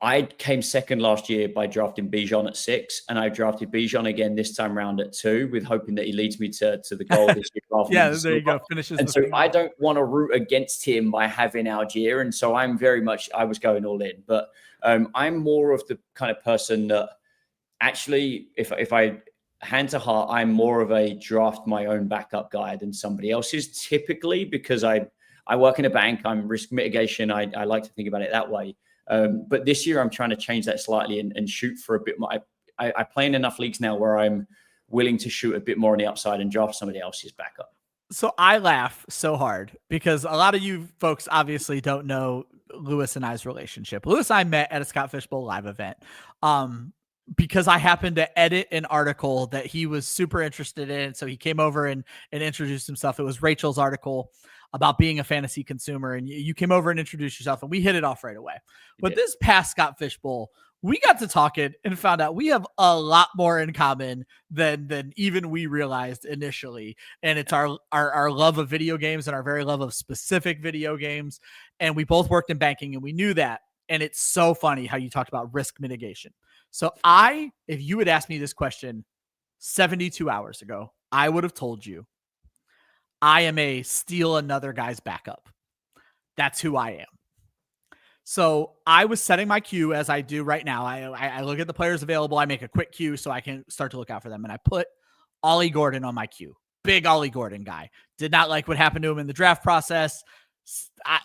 I came second last year by drafting Bijan at 6, and I drafted Bijan again this time around at 2, with hoping that he leads me to the goal this year. Yeah, there you go. Finishes. And so I don't want to root against him by having Algier. And so I was going all in. But I'm more of the kind of person that actually, if I hand to heart, I'm more of a draft my own backup guy than somebody else's, typically, because I work in a bank. I'm risk mitigation. I like to think about it that way. But this year I'm trying to change that slightly and shoot for a bit more. I play in enough leagues now where I'm willing to shoot a bit more on the upside and draft somebody else's backup. So I laugh so hard because a lot of you folks obviously don't know Lewis and I's relationship. Lewis and I met at a Scott Fishbowl live event. Because I happened to edit an article that he was super interested in. So he came over and introduced himself. It was Rachel's article about being a fantasy consumer. And you came over and introduced yourself, and we hit it off right away. But this past Scott Fishbowl, we got to talking and found out we have a lot more in common than even we realized initially. And it's our love of video games and our very love of specific video games. And we both worked in banking, and we knew that. And it's so funny how you talked about risk mitigation. So if you had asked me this question 72 hours ago, I would have told you I am a steal another guy's backup. That's who I am. So I was setting my queue as I do right now. I look at the players available. I make a quick queue so I can start to look out for them. And I put Ollie Gordon on my queue. Big Ollie Gordon guy. Did not like what happened to him in the draft process.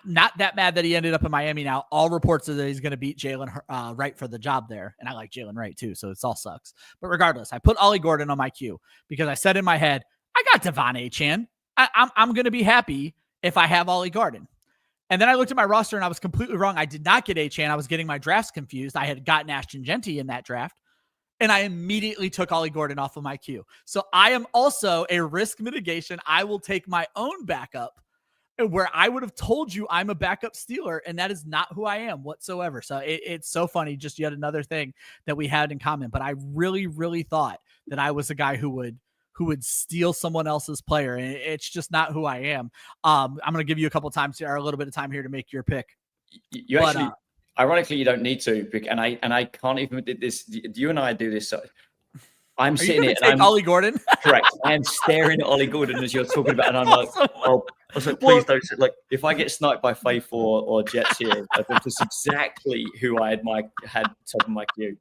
Not that mad that he ended up in Miami now. All reports are that he's going to beat Jalen Wright for the job there. And I like Jalen Wright too, so it all sucks. But regardless, I put Ollie Gordon on my queue because I said in my head, I got Devon Achane. I'm going to be happy if I have Ollie Gordon. And then I looked at my roster and I was completely wrong. I did not get Achane. I was getting my drafts confused. I had gotten Ashton Genty in that draft. And I immediately took Ollie Gordon off of my queue. So I am also a risk mitigation. I will take my own backup where I would have told you I'm a backup Steeler, and that is not who I am whatsoever. So it's so funny, just yet another thing that we had in common. But I really, really thought that I was a guy who would steal someone else's player, and it's just not who I am. I'm going to give you a couple times here, or a little bit of time here to make your pick. You actually, ironically, you don't need to pick, and I can't even do this. You and I do this. So I'm sitting here. Take Ollie Gordon. Correct. I am staring at Ollie Gordon as you're talking about, and I'm like, oh, I was like, please don't. Like, if I get sniped by Faith or Jets here, that's exactly who I had top of my queue.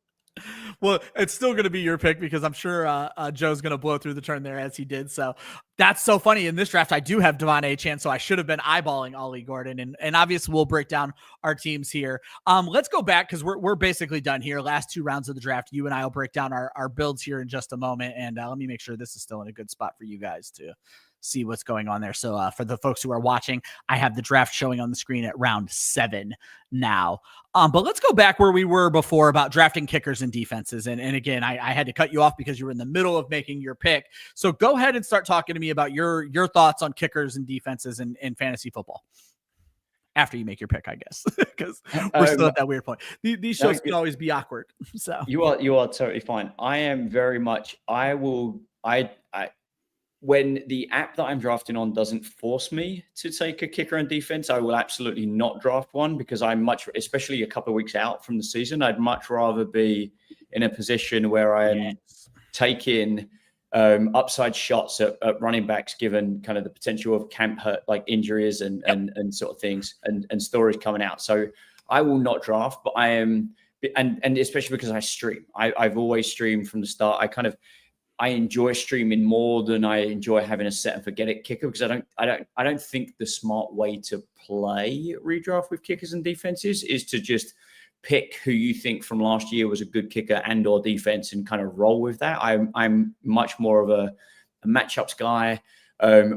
Well, it's still going to be your pick because I'm sure Joe's going to blow through the turn there as he did. So that's so funny. In this draft, I do have Devon Achane, so I should have been eyeballing Ollie Gordon. And obviously, we'll break down our teams here. Let's go back because we're basically done here. Last 2 rounds of the draft. You and I will break down our builds here in just a moment. And let me make sure this is still in a good spot for you guys to see what's going on there. So for the folks who are watching, I have the draft showing on the screen at round 7 now. But let's go back where we were before about drafting kickers and defenses. And again, I had to cut you off because you were in the middle of making your pick. So go ahead and start talking to me about your thoughts on kickers and defenses in fantasy football. After you make your pick, I guess, because we're still at that weird point. These shows can always be awkward. So you are totally fine. I am very much, when the app that I'm drafting on doesn't force me to take a kicker and defense, I will absolutely not draft one because especially a couple of weeks out from the season, I'd much rather be in a position where I am taking upside shots at running backs, given kind of the potential of camp hurt, like injuries and sort of things and stories coming out. So I will not draft, but I am, and especially because I stream. I've always streamed from the start. I enjoy streaming more than I enjoy having a set and forget it kicker because I don't think the smart way to play redraft with kickers and defenses is to just pick who you think from last year was a good kicker and or defense and kind of roll with that. I'm much more of a matchups guy.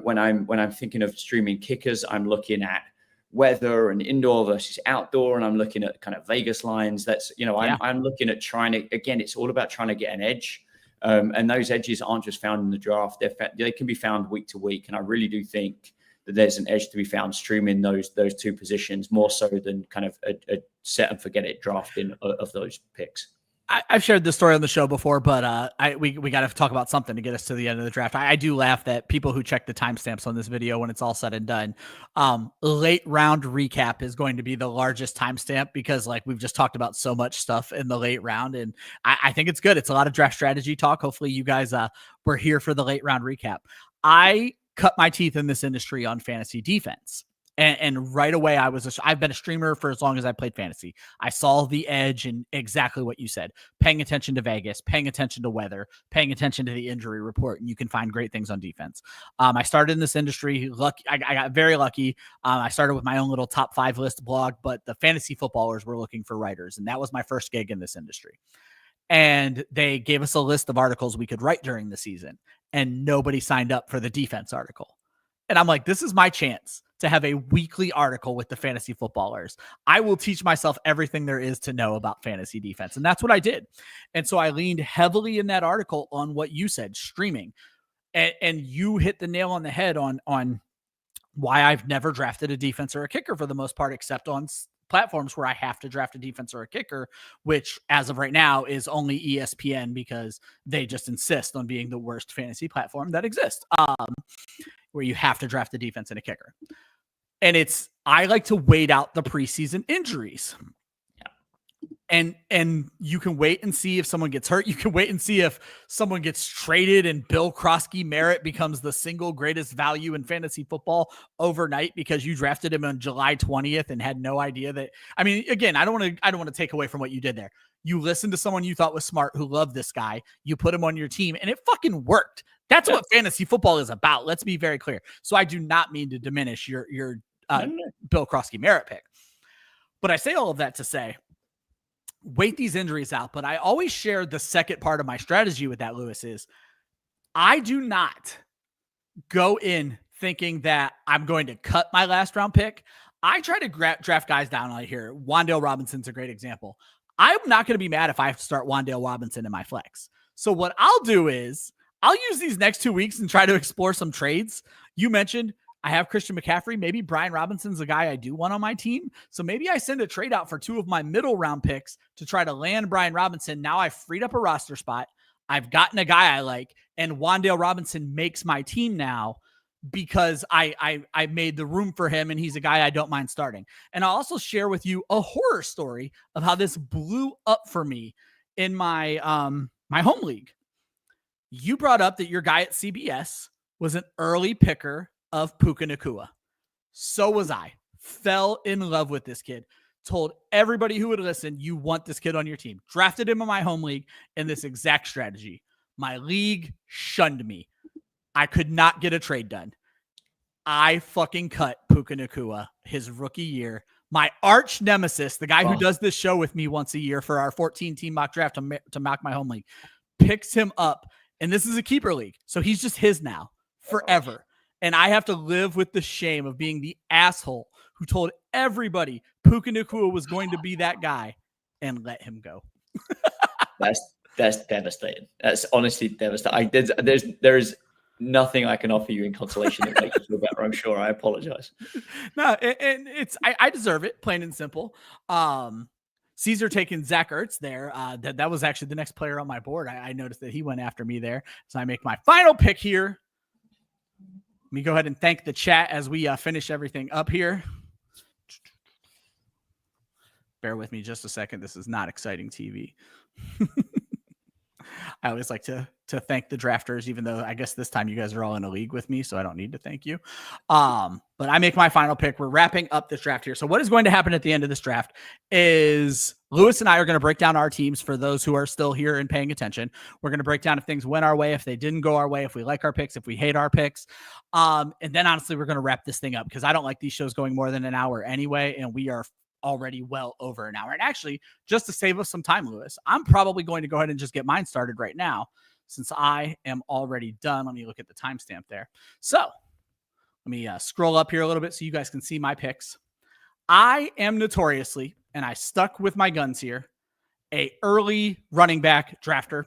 When I'm thinking of streaming kickers, I'm looking at weather and indoor versus outdoor, and I'm looking at kind of Vegas lines. That's, I'm looking at it's all about trying to get an edge. And those edges aren't just found in the draft. They can be found week to week. And I really do think that there's an edge to be found streaming those 2 positions more so than kind of a set and forget it drafting of those picks. I've shared this story on the show before, but we got to talk about something to get us to the end of the draft. I do laugh that people who check the timestamps on this video when it's all said and done, late round recap is going to be the largest timestamp because we've just talked about so much stuff in the late round. And I think it's good. It's a lot of draft strategy talk. Hopefully you guys were here for the late round recap. I cut my teeth in this industry on fantasy defense. And right away, I've been a streamer for as long as I played fantasy. I saw the edge and exactly what you said, paying attention to Vegas, paying attention to weather, paying attention to the injury report, and you can find great things on defense. I started in this industry. I got very lucky. I started with my own little top 5 list blog, but the fantasy footballers were looking for writers, and that was my first gig in this industry. And they gave us a list of articles we could write during the season, and nobody signed up for the defense article. And I'm like, this is my chance to have a weekly article with the fantasy footballers. I will teach myself everything there is to know about fantasy defense. And that's what I did. And so I leaned heavily in that article on what you said, streaming. And you hit the nail on the head on why I've never drafted a defense or a kicker for the most part, except on platforms where I have to draft a defense or a kicker, which as of right now is only ESPN because they just insist on being the worst fantasy platform that exists, where you have to draft a defense and a kicker. And I like to wait out the preseason injuries. And you can wait and see if someone gets hurt. You can wait and see if someone gets traded and Bill Krosky Merritt becomes the single greatest value in fantasy football overnight because you drafted him on July 20th and had no idea that. I mean, again, I don't want to take away from what you did there. You listened to someone you thought was smart who loved this guy. You put him on your team and it fucking worked. That's what fantasy football is about. Let's be very clear. So I do not mean to diminish your Bill Krosky Merritt pick. But I say all of that to say, wait these injuries out. But I always share the second part of my strategy with that, Lewis, is I do not go in thinking that I'm going to cut my last round pick. I try to draft guys down right here. Wan'Dale Robinson's a great example. I'm not going to be mad if I have to start Wan'Dale Robinson in my flex. So what I'll do is I'll use these next 2 weeks and try to explore some trades. You mentioned I have Christian McCaffrey. Maybe Brian Robinson's a guy I do want on my team. So maybe I send a trade out for 2 of my middle round picks to try to land Brian Robinson. Now I've freed up a roster spot. I've gotten a guy I like, and Wan'Dale Robinson makes my team now because I made the room for him, and he's a guy I don't mind starting. And I'll also share with you a horror story of how this blew up for me in my my home league. You brought up that your guy at CBS was an early picker of Puka Nacua. So was I. Fell in love with this kid. Told everybody who would listen, you want this kid on your team. Drafted him in my home league in this exact strategy. My league shunned me. I could not get a trade done. I fucking cut Puka Nacua his rookie year. My arch nemesis, the guy who does this show with me once a year for our 14-team mock draft to mock my home league, picks him up. And this is a keeper league. So he's just his now forever. And I have to live with the shame of being the asshole who told everybody Puka Nacua was going to be that guy and let him go. That's devastating. That's honestly devastating. There is nothing I can offer you in consolation that makes you feel better. I'm sure. I apologize. No, and I deserve it, plain and simple. Caesar taking Zach Ertz there. That was actually the next player on my board. I noticed that he went after me there. So I make my final pick here. Let me go ahead and thank the chat as we finish everything up here. Bear with me just a second. This is not exciting TV. I always like to thank the drafters, even though I guess this time you guys are all in a league with me, so I don't need to thank you. But I make my final pick. We're wrapping up this draft here. So what is going to happen at the end of this draft is Lewis and I are going to break down our teams for those who are still here and paying attention. We're going to break down if things went our way, if they didn't go our way, if we like our picks, if we hate our picks. And then honestly, we're going to wrap this thing up because I don't like these shows going more than an hour anyway, and we are already well over an hour. And actually, just to save us some time, Lewis, I'm probably going to go ahead and just get mine started right now since I am already done. Let me look at the timestamp there. So let me scroll up here a little bit so you guys can see my picks. I am notoriously, and I stuck with my guns here, a early running back drafter.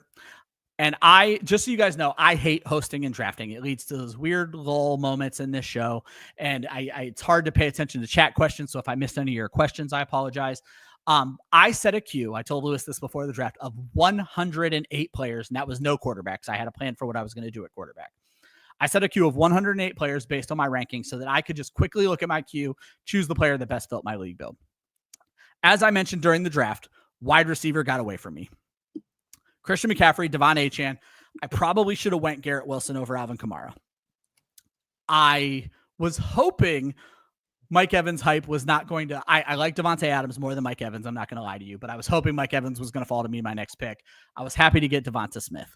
And just so you guys know, I hate hosting and drafting. It leads to those weird lull moments in this show. And it's hard to pay attention to chat questions. So if I missed any of your questions, I apologize. I set a queue. I told Lewis this before the draft of 108 players. And that was no quarterbacks. I had a plan for what I was going to do at quarterback. I set a queue of 108 players based on my rankings so that I could just quickly look at my queue, choose the player that best fit my league build. As I mentioned during the draft, wide receiver got away from me. Christian McCaffrey, Devon Achane. I probably should have went Garrett Wilson over Alvin Kamara. I was hoping Mike Evans' hype was not going to... I like Devontae Adams more than Mike Evans. I'm not going to lie to you, but I was hoping Mike Evans was going to fall to me my next pick. I was happy to get Devonta Smith.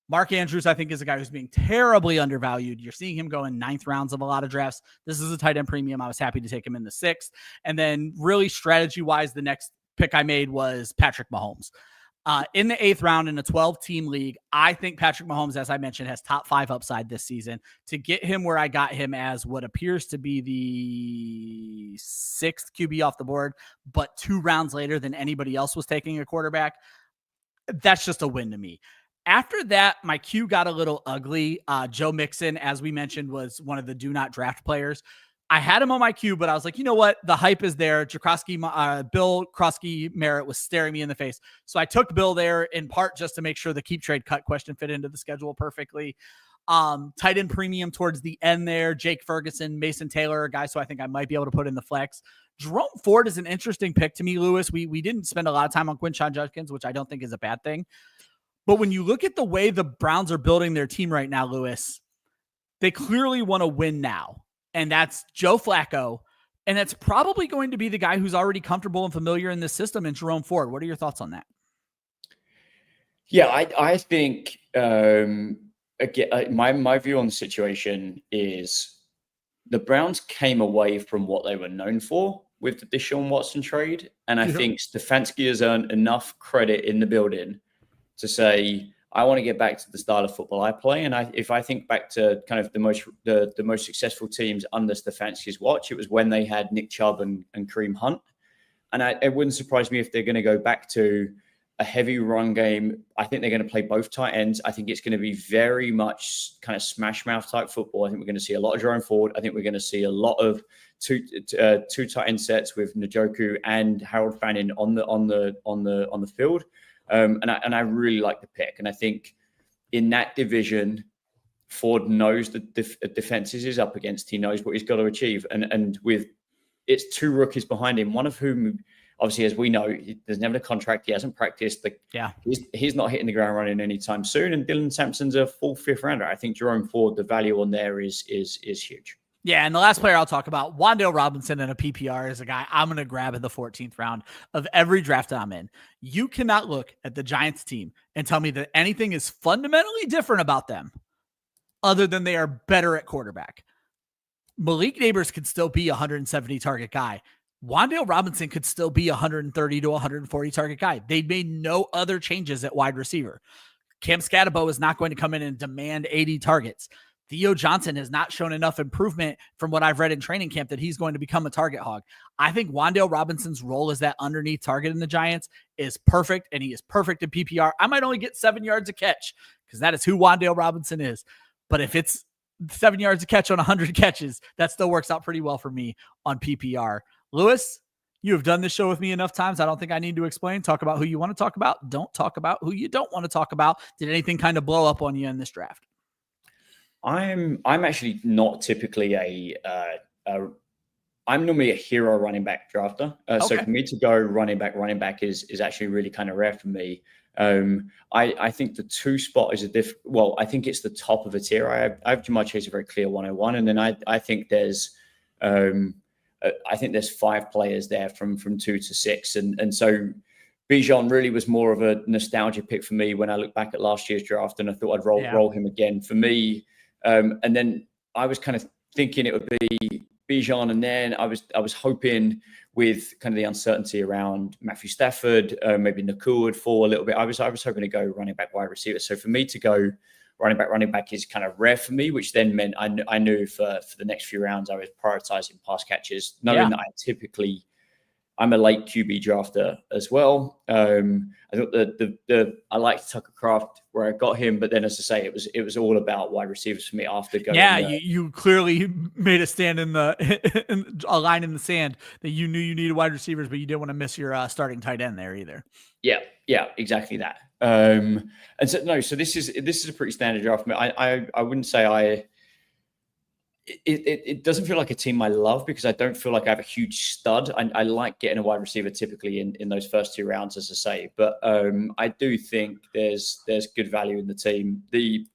Mark Andrews, I think, is a guy who's being terribly undervalued. You're seeing him go in 9th rounds of a lot of drafts. This is a tight end premium. I was happy to take him in the 6th. And then really strategy-wise, the next pick I made was Patrick Mahomes. In the 8th round in a 12-team league, I think Patrick Mahomes, as I mentioned, has top 5 upside this season. To get him where I got him as what appears to be the 6th QB off the board, but 2 rounds later than anybody else was taking a quarterback, that's just a win to me. After that, my queue got a little ugly. Joe Mixon, as we mentioned, was one of the do not draft players. I had him on my queue, but I was like, you know what? The hype is there. Bill Krosky-Merritt was staring me in the face. So I took Bill there in part just to make sure the keep trade cut question fit into the schedule perfectly. Tight end premium towards the end there. Jake Ferguson, Mason Taylor, a guy so I think I might be able to put in the flex. Jerome Ford is an interesting pick to me, Lewis. We didn't spend a lot of time on Quinshon Judkins, which I don't think is a bad thing. But when you look at the way the Browns are building their team right now, Lewis, they clearly want to win now. And that's Joe Flacco. And that's probably going to be the guy who's already comfortable and familiar in this system in Jerome Ford. What are your thoughts on that? Yeah, I think, again, my view on the situation is the Browns came away from what they were known for with the Deshaun Watson trade. And I think Stefanski has earned enough credit in the building to say, I want to get back to the style of football I play. And if I think back to kind of the most successful teams under Stefanski's watch, it was when they had Nick Chubb and Kareem Hunt. And it wouldn't surprise me if they're going to go back to a heavy run game. I think they're going to play both tight ends. I think it's going to be very much kind of smash mouth type football. I think we're going to see a lot of Jerome Ford. I think we're going to see a lot of two tight end sets with Njoku and Harold Fannin on the field. And I really like the pick. And I think in that division, Ford knows the defenses he's up against. He knows what he's got to achieve. And with it's two rookies behind him, one of whom, obviously, as we know, there's never a contract. He hasn't practiced. He's not hitting the ground running anytime soon. And Dylan Sampson's a full fifth rounder. I think Jerome Ford, the value on there is huge. Yeah, and the last player I'll talk about, Wan'Dale Robinson in a PPR, is a guy I'm going to grab in the 14th round of every draft I'm in. You cannot look at the Giants team and tell me that anything is fundamentally different about them other than they are better at quarterback. Malik Neighbors could still be a 170 target guy. Wan'Dale Robinson could still be a 130 to 140 target guy. They made no other changes at wide receiver. Cam Scatabo is not going to come in and demand 80 targets. Theo Johnson has not shown enough improvement from what I've read in training camp that he's going to become a target hog. I think Wan'Dale Robinson's role as that underneath target in the Giants is perfect, and he is perfect in PPR. I might only get 7 yards a catch because that is who Wan'Dale Robinson is. But if it's 7 yards a catch on 100 catches, that still works out pretty well for me on PPR. Lewis, you have done this show with me enough times. I don't think I need to explain. Talk about who you want to talk about. Don't talk about who you don't want to talk about. Did anything kind of blow up on you in this draft? I'm actually not typically I'm normally a hero running back drafter. So for me to go running back is actually really kind of rare for me. I think the 2 spot is I think it's the top of a tier. I have Jamar Chase a very clear 101. And then I think there's 5 players there from 2 to 6. And so Bijan really was more of a nostalgia pick for me when I look back at last year's draft, and I thought I'd roll him again for me. And then I was kind of thinking it would be Bijan, and then I was hoping with kind of the uncertainty around Matthew Stafford, maybe Nakua would fall a little bit. I was hoping to go running back, wide receiver. So for me to go running back is kind of rare for me, which then meant I knew for the next few rounds I was prioritizing pass catches, knowing that I'm a late QB drafter as well. I thought I liked Tucker Kraft where I got him, but then as I say, it was all about wide receivers for me after going. Yeah, you clearly made a stand in a line in the sand that you knew you needed wide receivers, but you didn't want to miss your starting tight end there either. Yeah, exactly that. And so this is a pretty standard draft for me. I wouldn't say It doesn't feel like a team I love because I don't feel like I have a huge stud. I like getting a wide receiver typically in those first 2 rounds, as I say. But I do think there's good value in the team. The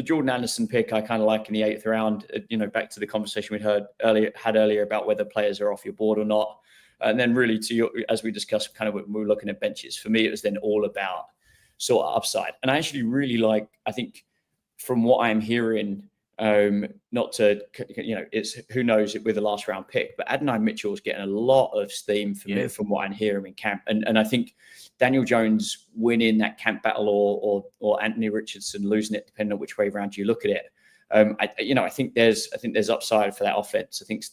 Jordan Anderson pick I kind of like in the 8th round. Back to the conversation we had earlier about whether players are off your board or not. And then really as we discussed, kind of when we were looking at benches, for me it was then all about sort of upside. And I actually really like. I think from what I'm hearing. Not to, it's who knows it with the last round pick, but Adonai Mitchell is getting a lot of steam for me from what I'm hearing in camp. And I think Daniel Jones winning that camp battle or Anthony Richardson losing it, depending on which way around you look at it. I think there's upside for that offense. I think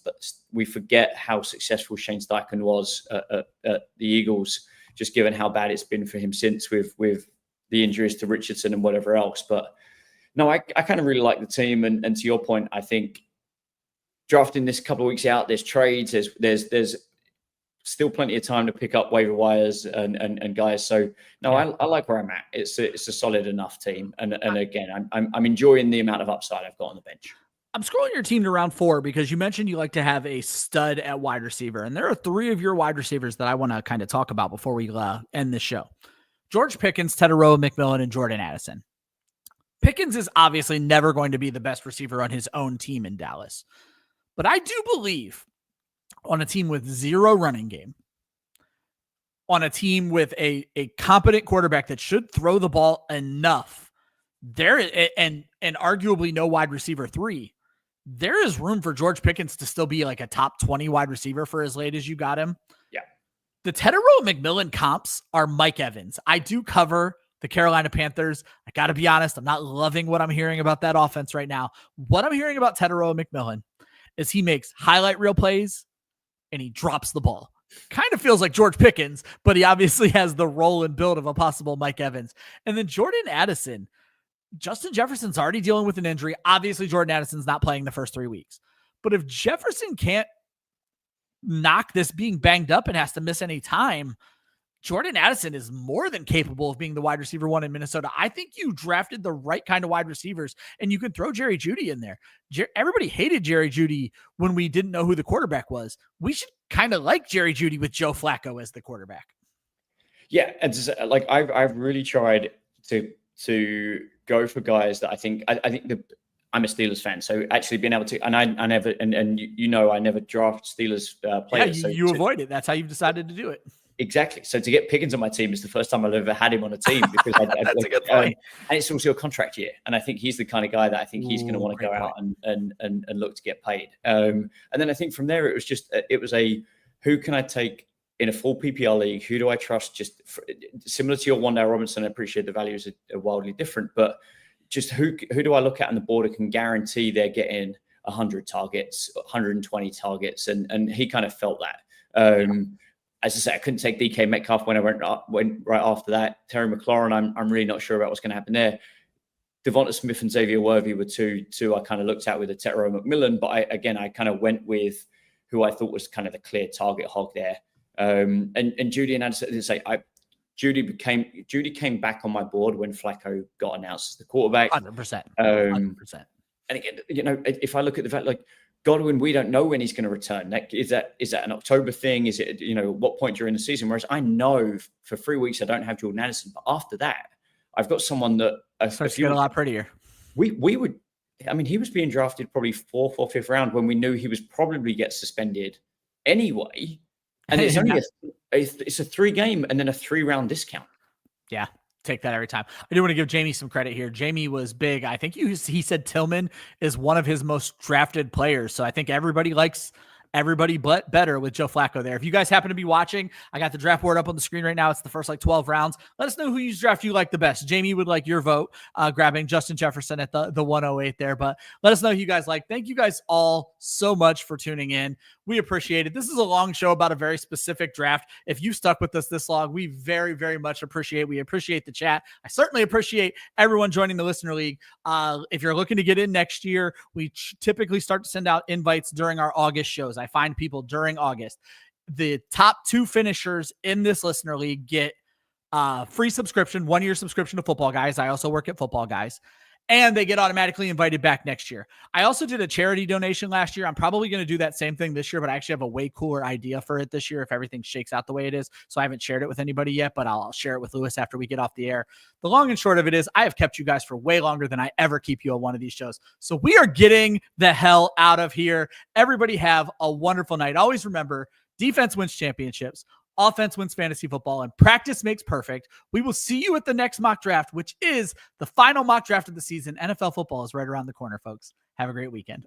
we forget how successful Shane Steichen was at the Eagles, just given how bad it's been for him since with the injuries to Richardson and whatever else. But no, I kind of really like the team. And to your point, I think drafting this couple of weeks out, there's trades, there's still plenty of time to pick up waiver wires and guys. So no, I like where I'm at. It's a solid enough team. And again, I'm enjoying the amount of upside I've got on the bench. I'm scrolling your team to round 4 because you mentioned you like to have a stud at wide receiver. And there are 3 of your wide receivers that I want to kind of talk about before we end this show. George Pickens, Tedero McMillan, and Jordan Addison. Pickens is obviously never going to be the best receiver on his own team in Dallas. But I do believe on a team with 0 running game, on a team with a competent quarterback that should throw the ball enough, and arguably no wide receiver 3, there is room for George Pickens to still be like a top 20 wide receiver for as late as you got him. Yeah. The Tedero McMillan comps are Mike Evans. I do cover the Carolina Panthers. I got to be honest, I'm not loving what I'm hearing about that offense right now. What I'm hearing about Teteroa McMillan is he makes highlight reel plays and he drops the ball. Kind of feels like George Pickens, but he obviously has the role and build of a possible Mike Evans. And then Jordan Addison, Justin Jefferson's already dealing with an injury. Obviously, Jordan Addison's not playing the first 3 weeks. But if Jefferson can't knock this being banged up and has to miss any time, Jordan Addison is more than capable of being the wide receiver 1 in Minnesota. I think you drafted the right kind of wide receivers, and you can throw Jerry Jeudy in there. Everybody hated Jerry Jeudy when we didn't know who the quarterback was. We should kind of like Jerry Jeudy with Joe Flacco as the quarterback. Yeah, it's like I've really tried to go for guys that I think I'm a Steelers fan, so actually being able to, and I never, and you know, I never draft Steelers players. Yeah, you avoid it. That's how you've decided to do it. Exactly. So to get Pickens on my team is the first time I've ever had him on a team because that's a good point. And it's also a contract year, and I think he's the kind of guy that I think he's going to want to go out and look to get paid. And then I think from there it was a who can I take in a full PPR league? Who do I trust? Similar to your Wandale Robinson, I appreciate the values are wildly different, but just who do I look at on the board and can guarantee they're getting 100 targets, 120 targets, and he kind of felt that. As I said, I couldn't take DK Metcalf when I went right after that. Terry McLaurin, I'm really not sure about what's going to happen there. Devonta Smith and Xavier Worthy were two I kind of looked at with the Teteroa McMillan, but I kind of went with who I thought was kind of the clear target hog there. And Jeudy and Addison, Jeudy came back on my board when Flacco got announced as the quarterback. 100%. 100%. And again, you know, if I look at the fact, like Godwin, we don't know when he's going to return. Is that an October thing? Is it, you know, what point during the season? Whereas I know for 3 weeks I don't have Jordan Addison, but after that, I've got someone that starts to get a lot prettier. We would. I mean, he was being drafted probably 4th or 5th round when we knew he was probably get suspended anyway. And it's only it's a 3-game and then a 3-round discount. Yeah. Take that every time. I do want to give Jamie some credit here. Jamie was big. I think he said Tillman is one of his most drafted players. So I think everybody likes everybody but better with Joe Flacco there. If you guys happen to be watching, I got the draft board up on the screen right now. It's the first 12 rounds. Let us know whose draft you like the best. Jamie would like your vote, grabbing Justin Jefferson at the 108 there, but let us know who you guys like. Thank you guys all so much for tuning in. We appreciate it. This is a long show about a very specific draft. If you stuck with us this long, we very, very much appreciate. We appreciate the chat. I certainly appreciate everyone joining the Listener League. If you're looking to get in next year, we typically start to send out invites during our August shows. I find people during August. The top 2 finishers in this Listener League get free subscription, 1-year subscription to Football Guys. I also work at Football Guys. And they get automatically invited back next year. I also did a charity donation last year. I'm probably going to do that same thing this year, but I actually have a way cooler idea for it this year if everything shakes out the way it is. So I haven't shared it with anybody yet, but I'll share it with Lewis after we get off the air. The long and short of it is I have kept you guys for way longer than I ever keep you on one of these shows. So we are getting the hell out of here. Everybody have a wonderful night. Always remember, defense wins championships. Offense wins fantasy football, and practice makes perfect. We will see you at the next mock draft, which is the final mock draft of the season. NFL football is right around the corner, folks. Have a great weekend.